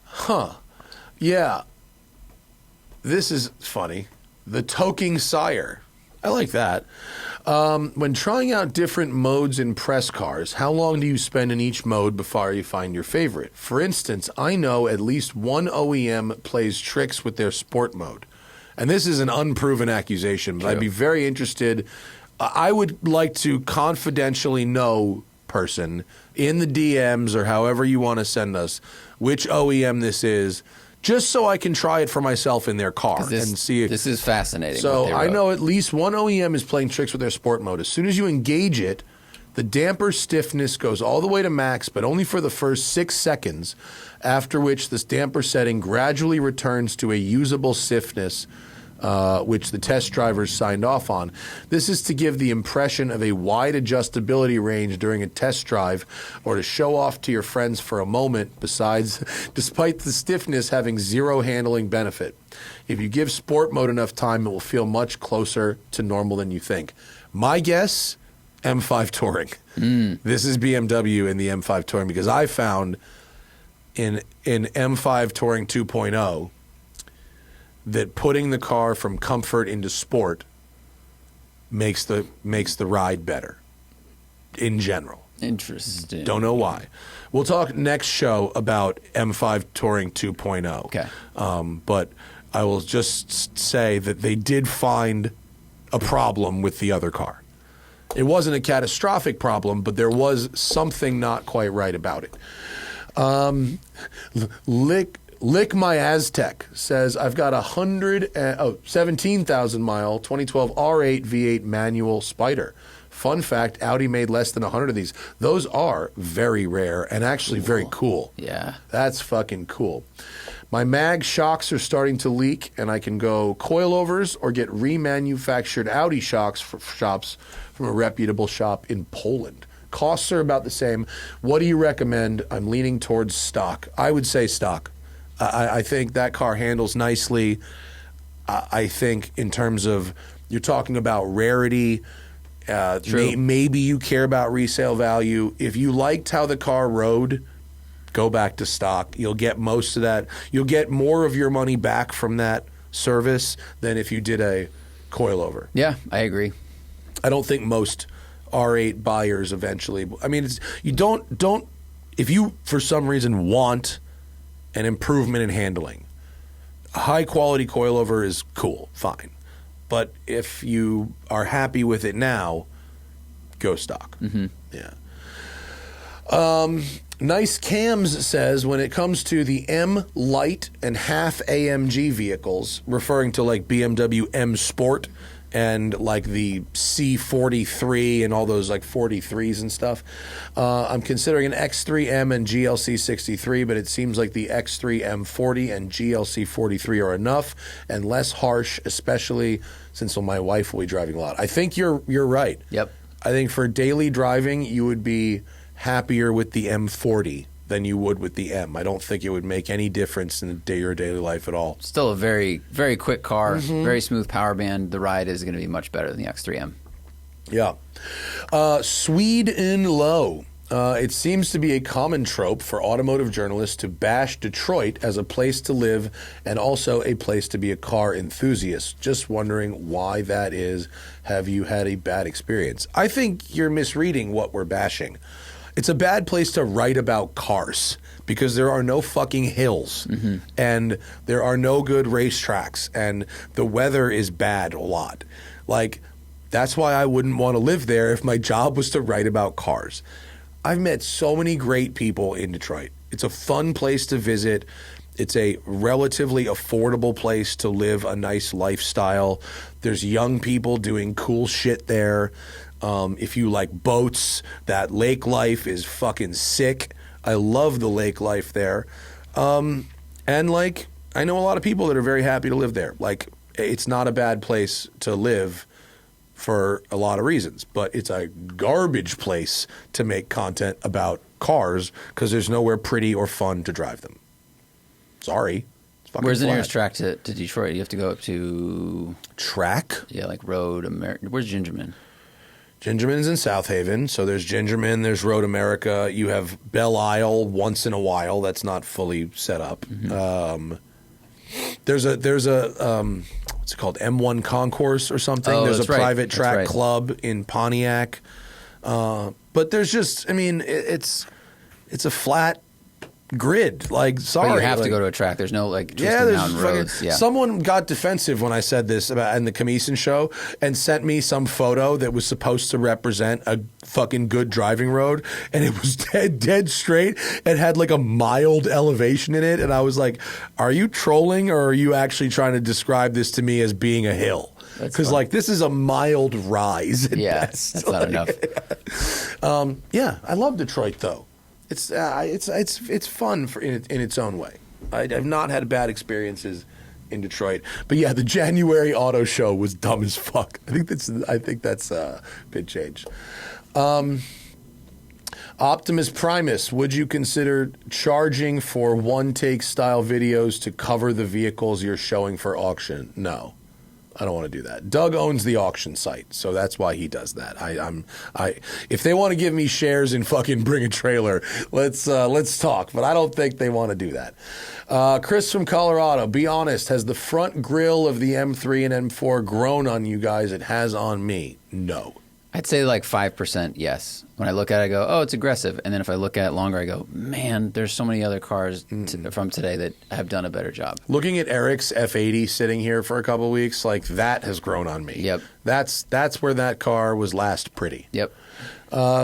Huh. Yeah. This is funny. The Toking Sire. I like that. When trying out different modes in press cars, how long do you spend in each mode before you find your favorite? For instance, I know at least one OEM plays tricks with their sport mode. And this is an unproven accusation, but I'd be very interested. I would like to confidentially know, person, in the DMs or however you want to send us, which OEM this is, just so I can try it for myself in their car and see it. This is fascinating. So I know at least one OEM is playing tricks with their sport mode. As soon as you engage it, the damper stiffness goes all the way to max, but only for the first 6 seconds, after which this damper setting gradually returns to a usable stiffness, which the test drivers signed off on. This is to give the impression of a wide adjustability range during a test drive, or to show off to your friends for a moment, despite the stiffness having zero handling benefit. If you give sport mode enough time, it will feel much closer to normal than you think. My guess, M5 Touring. This is BMW in the M5 Touring, because I found in M5 Touring 2.0 that putting the car from comfort into sport makes the ride better in general. Interesting. Don't know why. We'll talk next show about M5 Touring 2.0. Okay. But I will just say that they did find a problem with the other car. It wasn't a catastrophic problem, but there was something not quite right about it. Lick My Aztec says, I've got 17,000 mile 2012 R8 V8 manual Spider. Fun fact, Audi made less than 100 of these. Those are very rare and actually very cool. Yeah. That's fucking cool. My mag shocks are starting to leak, and I can go coilovers or get remanufactured Audi shocks from shops from a reputable shop in Poland. Costs are about the same. What do you recommend? I'm leaning towards stock. I would say stock. I think that car handles nicely. I think in terms of, you're talking about rarity, maybe you care about resale value. If you liked how the car rode, go back to stock. You'll get most of that. You'll get more of your money back from that service than if you did a coilover. Yeah, I agree. I don't think most R8 buyers eventually. I mean, you don't. If you for some reason want an improvement in handling, a high quality coilover is cool, fine. But if you are happy with it now, go stock. Mm-hmm. Yeah. Nice Cams says, when it comes to the M Light and half AMG vehicles, referring to like BMW M Sport and like the C43 and all those like 43s and stuff, I'm considering an X3M and GLC 63, but it seems like the X3 M40 and GLC 43 are enough and less harsh, especially since my wife will be driving a lot. I think you're right. Yep. I think for daily driving, you would be happier with the M40 than you would with the M. I don't think it would make any difference in your daily life at all. Still a very, very quick car, very smooth power band. The ride is going to be much better than the X3M. Yeah. Swede in Low. It seems to be a common trope for automotive journalists to bash Detroit as a place to live and also a place to be a car enthusiast. Just wondering why that is. Have you had a bad experience? I think you're misreading what we're bashing. It's a bad place to write about cars because there are no fucking hills and there are no good racetracks and the weather is bad a lot. Like, that's why I wouldn't want to live there if my job was to write about cars. I've met so many great people in Detroit. It's a fun place to visit. It's a relatively affordable place to live a nice lifestyle. There's young people doing cool shit there. If you like boats, that lake life is fucking sick. I love the lake life there. And like, I know a lot of people that are very happy to live there. Like, it's not a bad place to live for a lot of reasons, but it's a garbage place to make content about cars because there's nowhere pretty or fun to drive them. Sorry. Where's the nearest track to Detroit? You have to go up to... Track? Yeah, like Road America. Where's Gingerman? Gingerman's in South Haven, so there's Gingerman, there's Road America. You have Belle Isle once in a while. That's not fully set up. There's a what's it called? M1 Concourse or something. Oh, there's a private That's track right. club in Pontiac. But there's just, I mean, it's a flat grid. Like, sorry. But you have like, to go to a track. There's no, like, twisting there's down roads. Yeah. Someone got defensive when I said this about in the Commission show and sent me some photo that was supposed to represent a fucking good driving road, and it was dead straight and had like a mild elevation in it, and I was like, are you trolling or are you actually trying to describe this to me as being a hill? Because like, this is a mild rise at best. That's not enough. Yeah, I love Detroit though. It's fun in its own way. I've not had bad experiences in Detroit, but yeah, the January auto show was dumb as fuck. I think that's been changed. Optimus Primus, would you consider charging for one-take style videos to cover the vehicles you're showing for auction? No. I don't want to do that. Doug owns the auction site, so that's why he does that. If they want to give me shares in fucking Bring a Trailer, let's talk. But I don't think they want to do that. Chris from Colorado, be honest, has the front grille of the M3 and M4 grown on you guys? It has on me. No. I'd say like 5% yes. When I look at it, I go, oh, it's aggressive. And then if I look at it longer, I go, man, there's so many other cars from today that have done a better job. Looking at Eric's F80 sitting here for a couple of weeks, like that has grown on me. Yep. That's where that car was last pretty. Yep.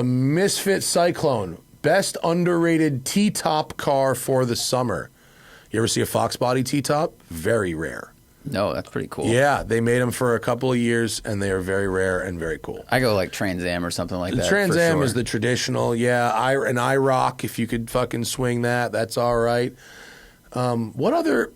Misfit Cyclone, best underrated T-top car for the summer. You ever see a Fox body T-top? Very rare. No, that's pretty cool. Yeah, they made them for a couple of years, and they are very rare and very cool. I go like Trans Am or something like that. Trans Am sure. is the traditional, yeah. An IROC, if you could fucking swing that, that's all right. What other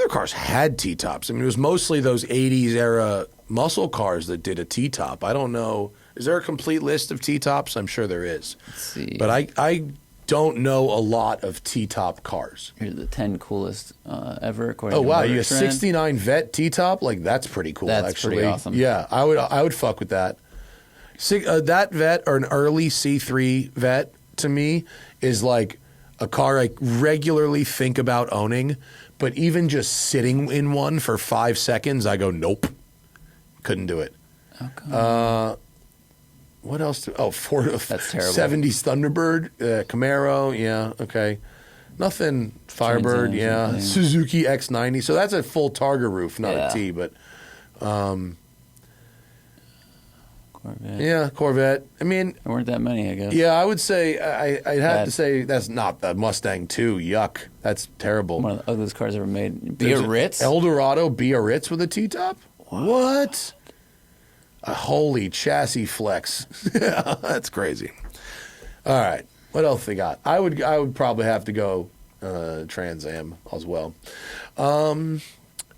cars had T-tops? I mean, it was mostly those 80s era muscle cars that did a T-top. I don't know. Is there a complete list of T-tops? I'm sure there is. Let's see. But I don't know a lot of T-top cars. Here's the 10 coolest ever. According Oh to wow, Motor you have Trend. 69 Vet T-top? Like that's pretty cool. That's actually. pretty awesome. Yeah, I would fuck with that. That Vet or an early C3 Vet to me is like a car I regularly think about owning, but even just sitting in one for 5 seconds, I go nope, couldn't do it. Okay. What else? Ford. That's terrible. 70s Thunderbird, Camaro. Yeah, okay. Nothing. Firebird. Trans Am, Yeah. something. Suzuki X90. So that's a full Targa roof, not Yeah. a T. But Corvette. yeah, Corvette. I mean, There weren't that many, I guess. yeah, I would say I'd have to Bad. say that's not the Mustang 2. Yuck. That's terrible. One of the ugliest cars ever made. There's Biarritz? Eldorado Biarritz with a T-top. What? A holy chassis flex. That's crazy. All right. What else they got? I would probably have to go Trans Am as well.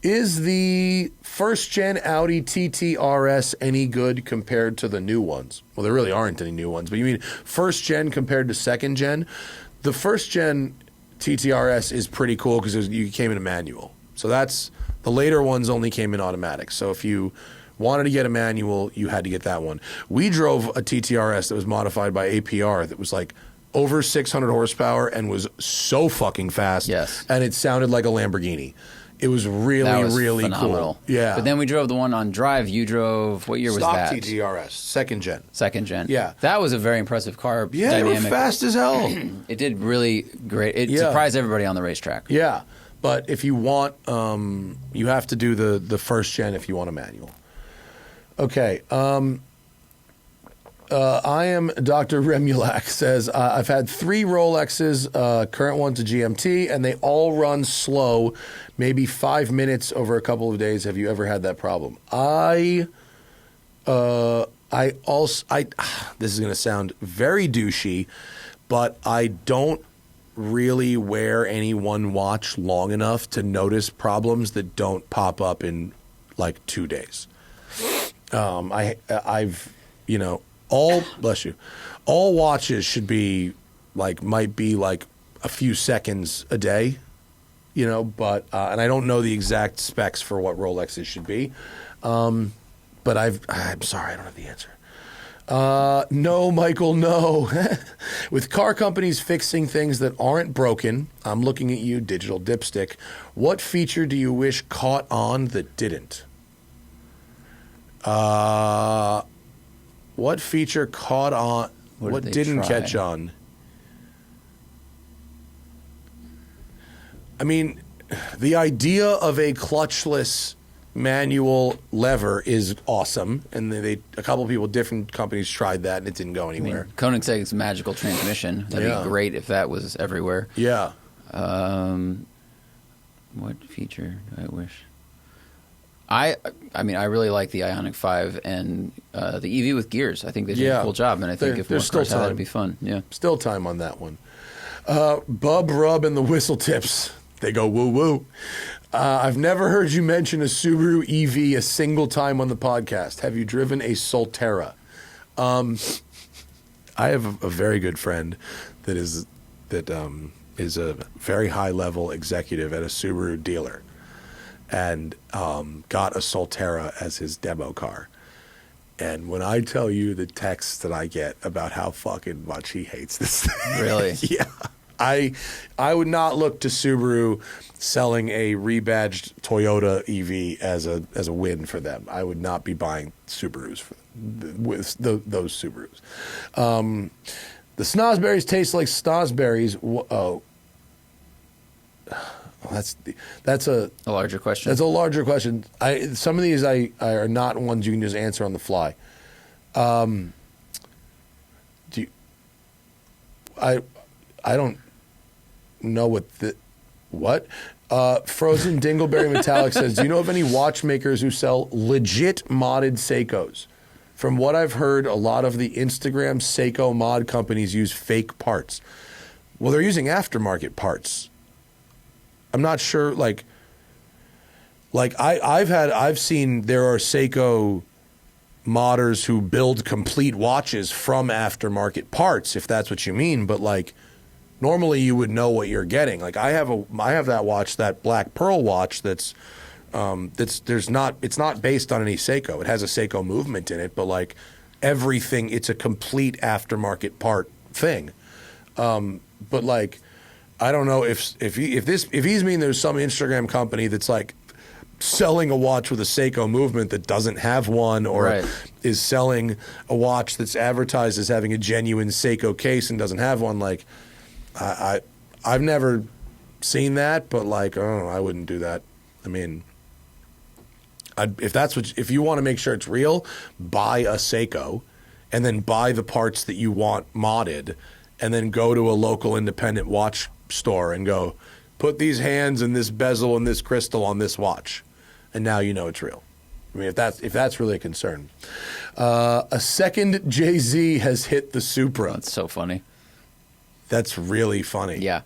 Is the first gen Audi TT RS any good compared to the new ones? Well, there really aren't any new ones, but you mean first gen compared to second gen? The first gen TT RS is pretty cool because you came in a manual. So that's the later ones only came in automatic. So if you wanted to get a manual, you had to get that one. We drove a TTRS that was modified by APR that was like over 600 horsepower and was so fucking fast. Yes. And it sounded like a Lamborghini. It was really, That was really phenomenal. cool. Yeah. But then we drove the one on drive. You drove, what year was Stock that? TTRS, second gen. Second gen. Yeah. That was a very impressive car. Yeah, they dynamic. were fast as hell. It did really great. It Yeah. surprised everybody on the racetrack. Yeah. But if you want, you have to do the first gen if you want a manual. Okay. I am Dr. Remulak says, I've had 3 Rolexes, current one's a GMT, and they all run slow, maybe 5 minutes over a couple of days. Have you ever had that problem? This is going to sound very douchey, but I don't really wear any one watch long enough to notice problems that don't pop up in like 2 days. I've all watches should be like, might be like a few seconds a day, but and I don't know the exact specs for what Rolexes should be, but I'm sorry, I don't have the answer. No, Michael, no. With car companies fixing things that aren't broken, I'm looking at you, Digital Dipstick. What feature do you wish caught on that didn't? What feature caught on? What didn't catch on? I mean, the idea of a clutchless manual lever is awesome, and a couple of people, different companies tried that, and it didn't go anywhere. Koenigsegg's magical transmission. That'd be great if that was everywhere. Yeah. What feature do I wish? I mean, I really like the Ioniq 5 and the EV with gears. I think they did a cool job, and I think if more cars had that, it'd be fun. Yeah, still time on that one. Bub Rub and the Whistle Tips. They go woo woo. I've never heard you mention a Subaru EV a single time on the podcast. Have you driven a Solterra? I have a very good friend that is a very high level executive at a Subaru dealer, and got a Solterra as his demo car. And when I tell you the texts that I get about how fucking much he hates this thing. Really? Yeah. I would not look to Subaru selling a rebadged Toyota EV as a win for them. I would not be buying Subarus with those Subarus. The snozberries taste like snozberries. That's a larger question. That's a larger question. Some of these are not ones you can just answer on the fly. I don't know what. Frozen Dingleberry Metallic says, do you know of any watchmakers who sell legit modded Seikos? From what I've heard, a lot of the Instagram Seiko mod companies use fake parts. Well, they're using aftermarket parts. I'm not sure, I've seen there are Seiko modders who build complete watches from aftermarket parts, if that's what you mean, but normally you would know what you're getting. I have that watch, that Black Pearl watch it's not based on any Seiko. It has a Seiko movement in it, but everything, it's a complete aftermarket part thing. But I don't know if he's mean there's some Instagram company that's selling a watch with a Seiko movement that doesn't have one, or is selling a watch that's advertised as having a genuine Seiko case and doesn't have one. I've never seen that, but I don't know, I wouldn't do that. I mean, if you want to make sure it's real, buy a Seiko and then buy the parts that you want modded, and then go to a local independent watch store and go, put these hands and this bezel and this crystal on this watch, and now you know it's real. I mean, if that's really a concern. A second Jay-Z has hit the Supra. That's so funny. That's really funny. Yeah.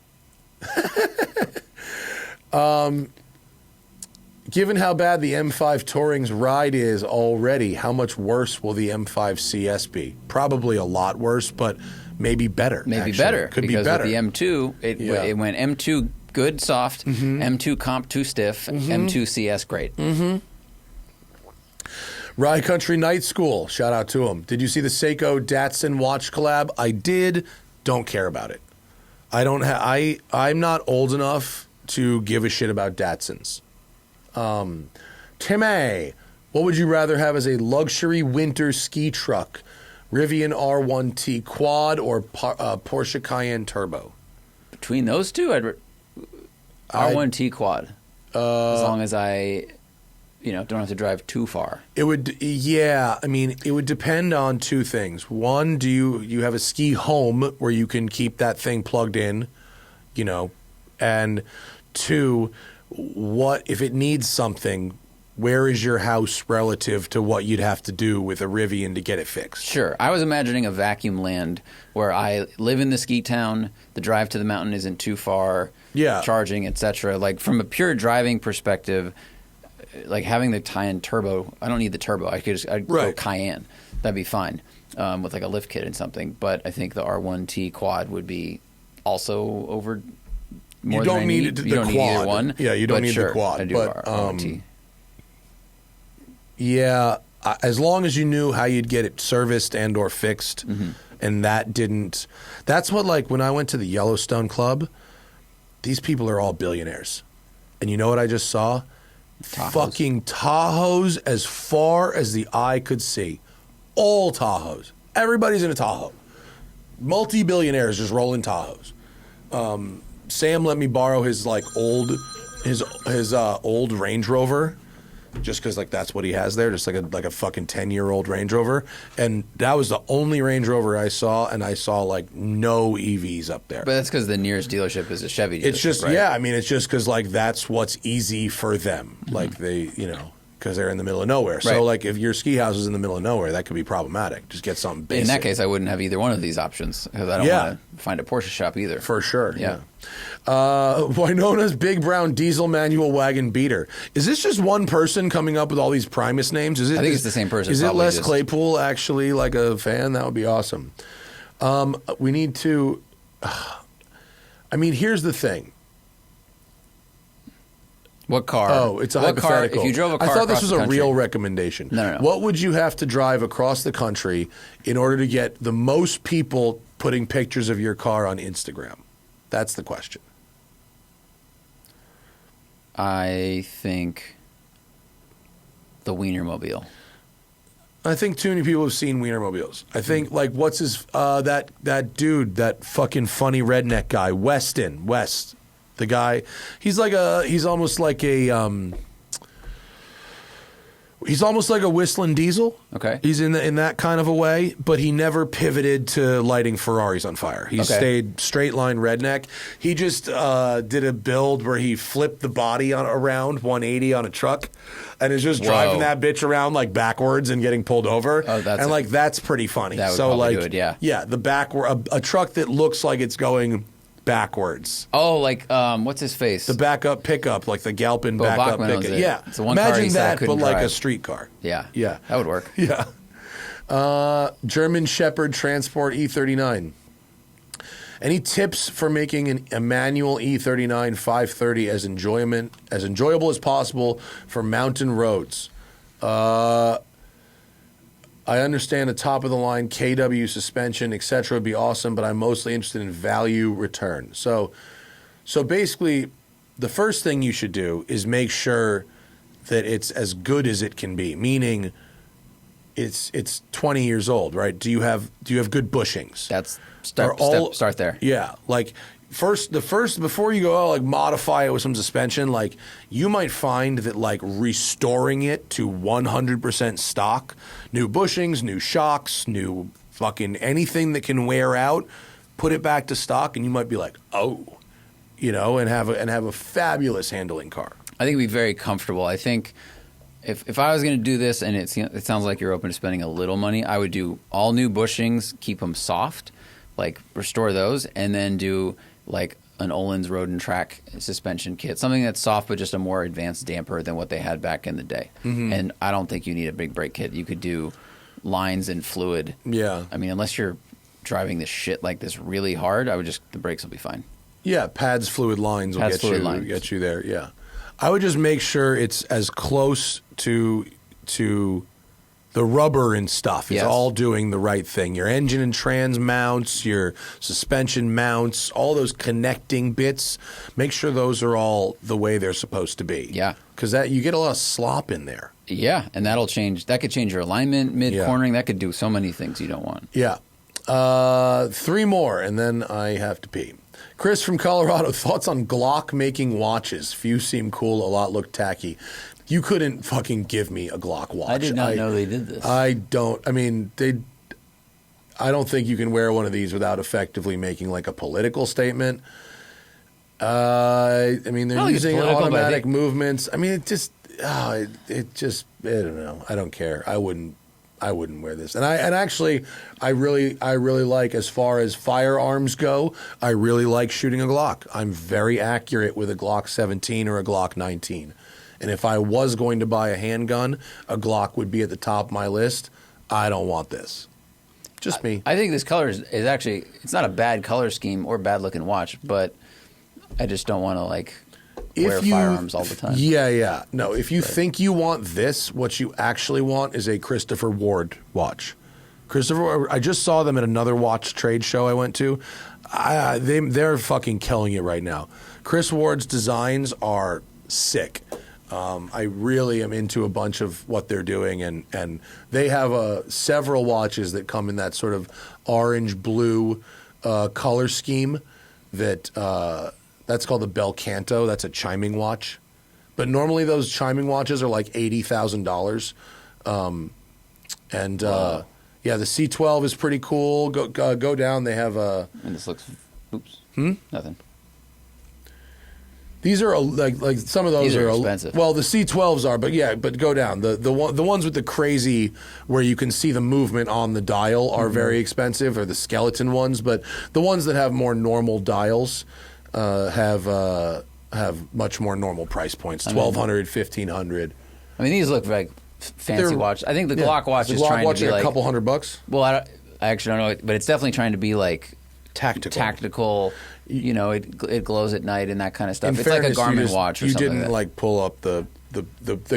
Given how bad the M5 Touring's ride is already, how much worse will the M5 CS be? Probably a lot worse, but maybe better. Maybe actually. better. Could because be better. With the M2, it went M2 good, soft, M2 comp too stiff, M2 CS great. Rye Country Night School, shout out to him. Did you see the Seiko Datsun watch collab? I did. Don't care about it. I'm not old enough to give a shit about Datsuns. Timmy, what would you rather have as a luxury winter ski truck? Rivian R1T Quad or Porsche Cayenne Turbo? Between those two, R1T Quad. As long as I don't have to drive too far. It would, I mean, it would depend on two things. One, do you have a ski home where you can keep that thing plugged in, and two, what if it needs something? Where is your house relative to what you'd have to do with a Rivian to get it fixed? Sure. I was imagining a vacuum land where I live in the ski town, the drive to the mountain isn't too far, charging, etc. From a pure driving perspective, having the Cayenne Turbo, I don't need the turbo. I'd go Cayenne. That'd be fine with a lift kit and something. But I think the R1T Quad would be also over more than I need. You don't need either one. Yeah, you don't need the quad. I do R1T. Yeah, as long as you knew how you'd get it serviced and or fixed, and that didn't. That's what, when I went to the Yellowstone Club, these people are all billionaires. And you know what I just saw? Tahoes. Fucking Tahoes as far as the eye could see. All Tahoes. Everybody's in a Tahoe. Multi-billionaires just rolling Tahoes. Sam let me borrow his old Range Rover, just because that's what he has there, just like a fucking 10-year-old Range Rover, and that was the only Range Rover I saw, and I saw no EVs up there. But that's because the nearest dealership is a Chevy dealership. It's just right? I mean, it's just because that's what's easy for them, they because they're in the middle of nowhere. Right. So if your ski house is in the middle of nowhere, that could be problematic. Just get something basic. In that case, I wouldn't have either one of these options because I don't want to find a Porsche shop either. For sure. Yeah. Winona's Big Brown Diesel Manual Wagon Beater. Is this just one person coming up with all these Primus names? I think it's the same person. Is it Les Claypool actually a fan? That would be awesome. We need to. I mean, here's the thing. What car? Oh, it's a hypothetical. Car, if you drove a car I thought this was a country, real recommendation. No. What would you have to drive across the country in order to get the most people putting pictures of your car on Instagram? That's the question. I think the Wienermobile. I think too many people have seen Wienermobiles. I think like what's his that dude, that fucking funny redneck guy, West, the guy. He's almost like a Whistling Diesel. Okay. He's in that kind of a way, but he never pivoted to lighting Ferraris on fire. He stayed straight line redneck. He just did a build where he flipped the body around 180 on a truck and is just driving that bitch around like backwards and getting pulled over. Oh, that's pretty funny. That would probably do it, yeah. Yeah, a truck that looks like it's going backwards. Oh, like what's his face? The backup pickup, like the Galpin Bo backup Bachmann pickup. owns it. Yeah, It's the one car he imagine said I that, but couldn't like a drive. street car. Yeah. Yeah, That would work. Yeah. German Shepherd Transport E39. Any tips for making a manual E39 530 as enjoyable as possible for mountain roads? I understand a top-of-the-line KW suspension, etc. would be awesome, but I'm mostly interested in value return. So basically, the first thing you should do is make sure that it's as good as it can be, meaning it's 20 years old, right? Do you have good bushings? That's start there. Yeah, like before you go modify it with some suspension, like you might find that like restoring it to 100% stock, new bushings, new shocks, new fucking anything that can wear out, put it back to stock, and you might be like, oh, and have a fabulous handling car. I think it'd be very comfortable. I think if I was going to do this, and it sounds like you're open to spending a little money, I would do all new bushings, keep them soft, like restore those, and then do like an Öhlins Road and Track suspension kit, something that's soft but just a more advanced damper than what they had back in the day. Mm-hmm. And I don't think you need a big brake kit. You could do lines and fluid. Yeah. I mean, unless you're driving this shit like this really hard, the brakes will be fine. Yeah, pads, fluid lines will get you there. Yeah. I would just make sure it's as close to the rubber and stuff is all doing the right thing. Your engine and trans mounts, your suspension mounts, all those connecting bits, make sure those are all the way they're supposed to be. Yeah. Because you get a lot of slop in there. Yeah, and that'll change. That could change your alignment mid-cornering. That could do so many things you don't want. Yeah. 3 more, and then I have to pee. Chris from Colorado, thoughts on Glock making watches? Few seem cool, a lot look tacky. You couldn't fucking give me a Glock watch. I did not know they did this. I don't think you can wear one of these without effectively making like a political statement. They're using automatic movements. I mean, I don't know. I don't care. I wouldn't wear this. And I really like, as far as firearms go, I really like shooting a Glock. I'm very accurate with a Glock 17 or a Glock 19. And if I was going to buy a handgun, a Glock would be at the top of my list. I don't want this. Just me. I think this color is actually, it's not a bad color scheme or bad looking watch, but I just don't want to wear firearms all the time. Yeah. No, if you think you want this, what you actually want is a Christopher Ward watch. I just saw them at another watch trade show I went to. They're fucking killing it right now. Chris Ward's designs are sick. I really am into a bunch of what they're doing, and they have several watches that come in that sort of orange-blue color scheme that's called the Bel Canto. That's a chiming watch. But normally those chiming watches are like $80,000. The C12 is pretty cool. Go down. They have a... And this looks... Oops. Nothing. These are like some of those are expensive. Well, the C12s are, but go down. The ones with the crazy where you can see the movement on the dial are very expensive, or the skeleton ones. But the ones that have more normal dials have much more normal price points. $1,200, $1,500. I mean, these look like fancy watches. I think the Glock watch is trying to be like a couple $100. Well, I actually don't know, but it's definitely trying to be like tactical. It glows at night and that kind of stuff. It's fairness, like a Garmin watch or something. You didn't like pull up the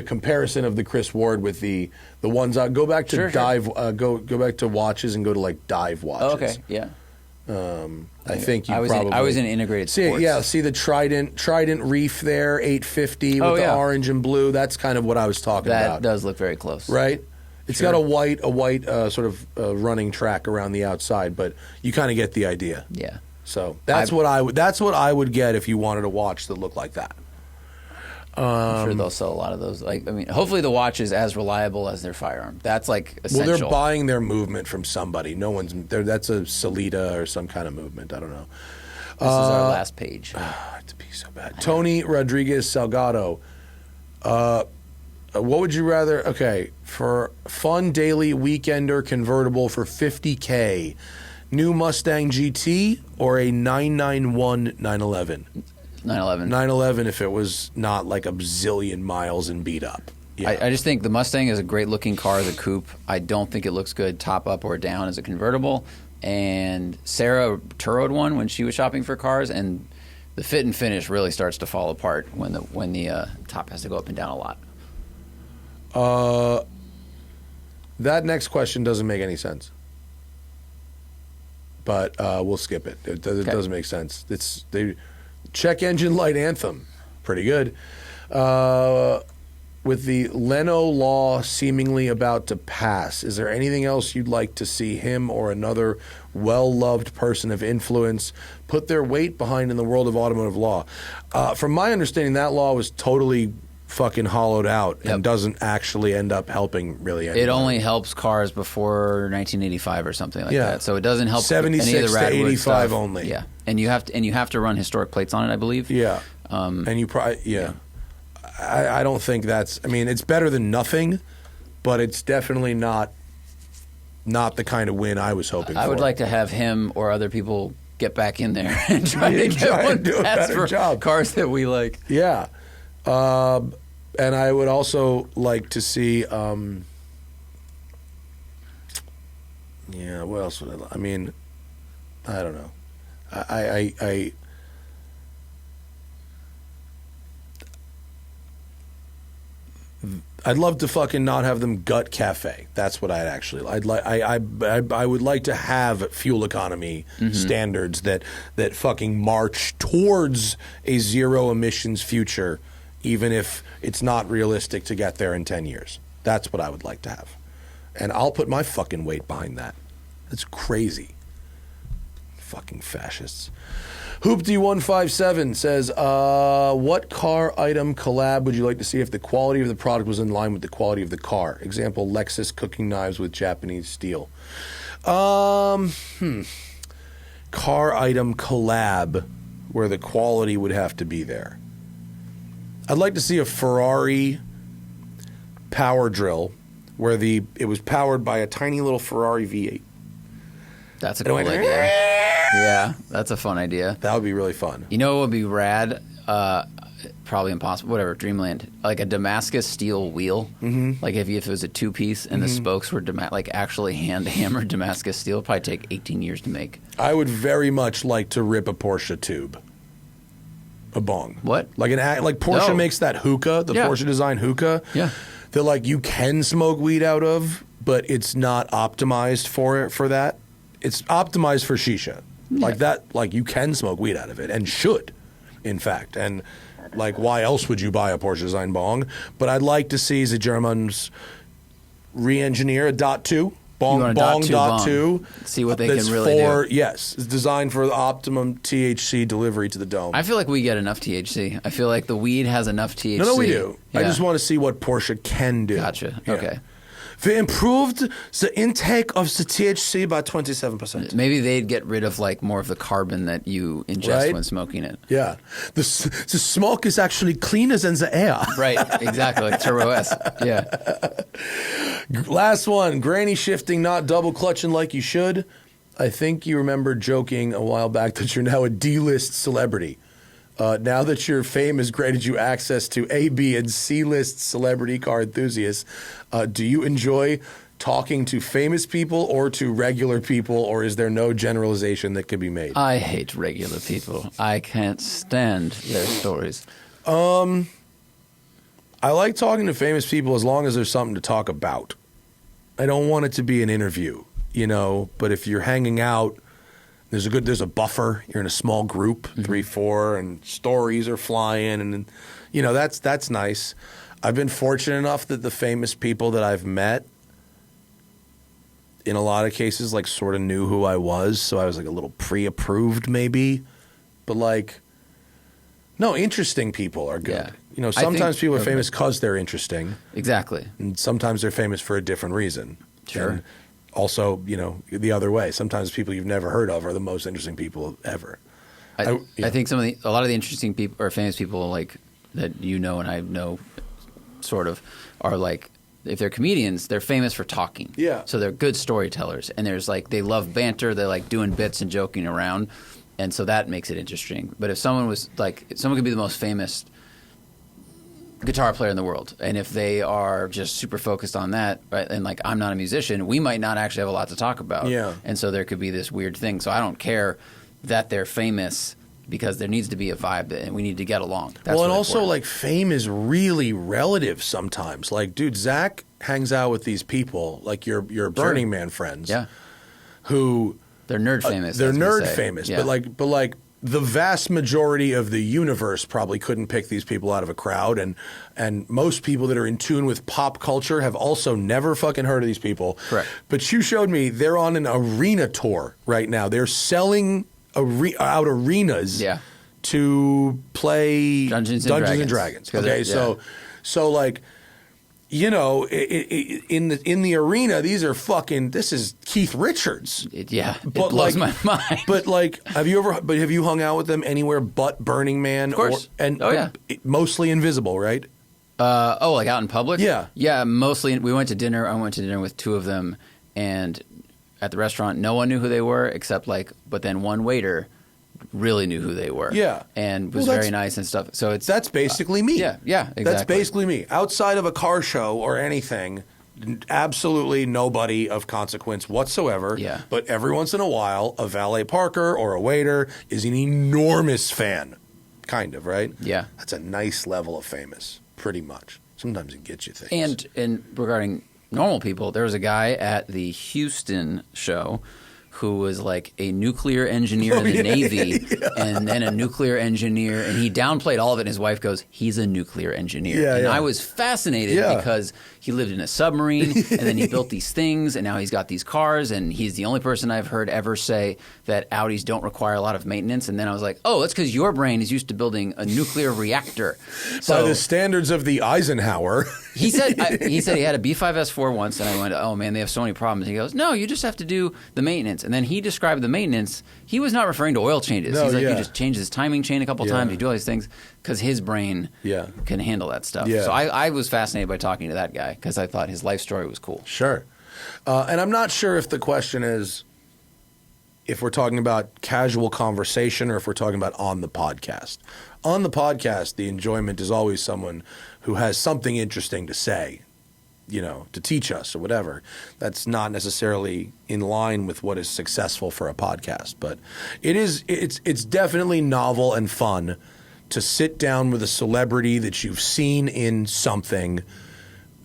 comparison of the Chris Ward with the ones. Go back to dive. Go back to watches and go to like dive watches. Oh, okay, yeah. I think you I was in integrated sports. See the Trident Reef there, 850 with the orange and blue. That's kind of what I was talking about. That does look very close, right? It's got a white sort of running track around the outside, but you kind of get the idea. Yeah. So that's what I would get if you wanted a watch that looked like that. I'm sure they'll sell a lot of those. Hopefully the watch is as reliable as their firearm. That's essential. Well, they're buying their movement from somebody. No one's there. That's a Salida or some kind of movement. I don't know. This is our last page. To be so bad. Tony Rodriguez Salgado. What would you rather? Okay, for fun daily weekender convertible for $50K, new Mustang GT or a 991 911? 911. 911 if it was not like a bazillion miles and beat up. Yeah. I just think the Mustang is a great looking car as a coupe. I don't think it looks good top up or down as a convertible. And Sarah Turoed one when she was shopping for cars, and the fit and finish really starts to fall apart when the top has to go up and down a lot. That next question doesn't make any sense. But we'll skip it. It doesn't make sense. Check engine light anthem. Pretty good. With the Leno law seemingly about to pass, is there anything else you'd like to see him or another well-loved person of influence put their weight behind in the world of automotive law? From my understanding, that law was totally fucking hollowed out and doesn't actually end up helping really anyone. It only helps cars before 1985 or something like that. So it doesn't help 76 any of the to Radwood 85 stuff. only. Yeah, and you have to run historic plates on it, I believe. Yeah, and you probably I don't think that's. I mean, it's better than nothing, but it's definitely not the kind of win I was hoping for. I would like to have him or other people get back in there and try to get one do a better job. Cars that we like. Yeah. And I would also like to see, what else would I mean, I don't know. I'd love to fucking not have them gut cafe. That's what I'd actually. I would like to have fuel economy standards that fucking march towards a zero emissions future, even if it's not realistic to get there in 10 years. That's what I would like to have. And I'll put my fucking weight behind that. That's crazy. Fucking fascists. Hoopty157 says, what car item collab would you like to see if the quality of the product was in line with the quality of the car? Example, Lexus cooking knives with Japanese steel. Car item collab where the quality would have to be there. I'd like to see a Ferrari power drill where it was powered by a tiny little Ferrari V8. That's a cool idea. Yeah, that's a fun idea. That would be really fun. You know what would be rad? Probably impossible. Whatever, Dreamland. Like a Damascus steel wheel. Mm-hmm. Like if it was a two-piece and the spokes were actually hand-hammered Damascus steel, it'd probably take 18 years to make. I would very much like to rip a Porsche tube. A bong. What? Like Porsche makes that hookah, the Porsche design hookah. Yeah. That you can smoke weed out of, but it's not optimized for that. It's optimized for shisha. Yeah. You can smoke weed out of it and should, in fact. And why else would you buy a Porsche design bong? But I'd like to see the Germans re-engineer a dot 2. Bong dot 2. See what they can really do. Yes, it's designed for the optimum THC delivery to the dome. I feel like we get enough THC. I feel like the weed has enough THC. No, we do. Yeah. I just want to see what Porsche can do. Gotcha. Yeah. Okay. They improved the intake of the THC by 27%. Maybe they'd get rid of more of the carbon that you ingest when smoking it. Yeah. The smoke is actually cleaner than the air. Right. Exactly. Like Turbo S. Yeah. Last one. Granny shifting, not double clutching like you should. I think you remember joking a while back that you're now a D-list celebrity. Now that your fame has granted you access to A, B, and C-list celebrity car enthusiasts, do you enjoy talking to famous people or to regular people, or is there no generalization that could be made? I hate regular people. I can't stand their stories. I like talking to famous people as long as there's something to talk about. I don't want it to be an interview, but if you're hanging out There's a buffer. You're in a small group, 3, 4, and stories are flying, and that's nice. I've been fortunate enough that the famous people that I've met, in a lot of cases, like sort of knew who I was, so I was like a little pre-approved maybe, but like, no, interesting people are good. Yeah. Sometimes people are famous because they're interesting. Exactly. And sometimes they're famous for a different reason. Sure. And also, the other way. Sometimes people you've never heard of are the most interesting people ever. I think a lot of the interesting people or famous people like that and I know sort of are like, if they're comedians, they're famous for talking. Yeah. So they're good storytellers, and there's like they love banter. They like doing bits and joking around, and so that makes it interesting. But if someone could be the most famous guitar player in the world, and if they are just super focused on that, right, and like I'm not a musician, we might not actually have a lot to talk about. Yeah. And so there could be this weird thing. So I don't care that they're famous, because there needs to be a vibe and we need to get along. That's well, and really also important. like fame is really relative sometimes. Like, dude, Zach hangs out with these people, like your Burning Man friends, who they're nerd famous. They're nerd say. famous, Yeah. but like the vast majority of the universe probably couldn't pick these people out of a crowd, and most people that are in tune with pop culture have also never fucking heard of these people. Correct. But you showed me they're on an arena tour right now. They're selling out arenas to play Dungeons and Dragons. Okay, so like, in the arena, these are fucking. This is Keith Richards. It blows my mind. But like, have you hung out with them anywhere but Burning Man? Of course. Mostly invisible, right? Like out in public? Yeah, mostly. We went to dinner. I went to dinner with 2 of them, and at the restaurant, no one knew who they were except but then one waiter really knew who they were. Yeah. And was very nice and stuff. So that's basically me. Yeah, exactly. That's basically me. Outside of a car show or anything, absolutely nobody of consequence whatsoever. Yeah. But every once in a while, a valet parker or a waiter is an enormous fan. Kind of, right? Yeah. That's a nice level of famous, pretty much. Sometimes it gets you things. And regarding normal people, there was a guy at the Houston show who was like a nuclear engineer in the Navy and then a nuclear engineer, and he downplayed all of it, and his wife goes, he's a nuclear engineer. I was fascinated because he lived in a submarine, and then he built these things, and now he's got these cars, and he's the only person I've heard ever say that Audis don't require a lot of maintenance. And then I was like, oh, that's because your brain is used to building a nuclear reactor. By the standards of the Eisenhower. He said he had a B5S4 once, and I went, oh, man, they have so many problems. He goes, no, you just have to do the maintenance. And then he described the maintenance. He was not referring to oil changes. He's like, you just change his timing chain a couple times. You do all these things because his brain can handle that stuff. Yeah. So I was fascinated by talking to that guy because I thought his life story was cool. Sure. And I'm not sure if the question is if we're talking about casual conversation or if we're talking about on the podcast. On the podcast, the enjoyment is always someone who has something interesting to say, to teach us or whatever. That's not necessarily in line with what is successful for a podcast, but it's definitely novel and fun to sit down with a celebrity that you've seen in something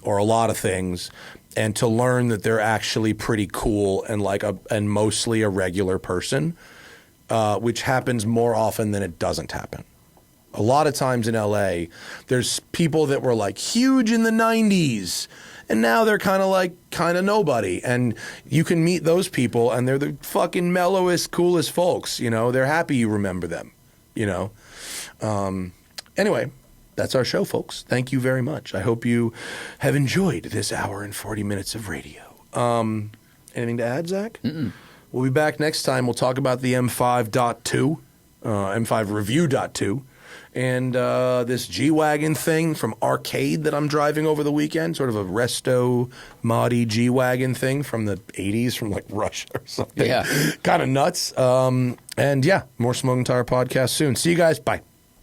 or a lot of things, and to learn that they're actually pretty cool and mostly a regular person, which happens more often than it doesn't happen. A lot of times in LA, there's people that were like huge in the 90s, and now they're kind of nobody. And you can meet those people, and they're the fucking mellowest, coolest folks. They're happy you remember them. Anyway, that's our show, folks. Thank you very much. I hope you have enjoyed this hour and 40 minutes of radio. Anything to add, Zach? Mm-mm. We'll be back next time. We'll talk about the M5.2, M5 Review.2. And this G-Wagon thing from Arcade that I'm driving over the weekend, sort of a resto moddy G-Wagon thing from the 80s from like Russia or something. Yeah. Kind of nuts. And more Smoking Tire podcast soon. See you guys. Bye.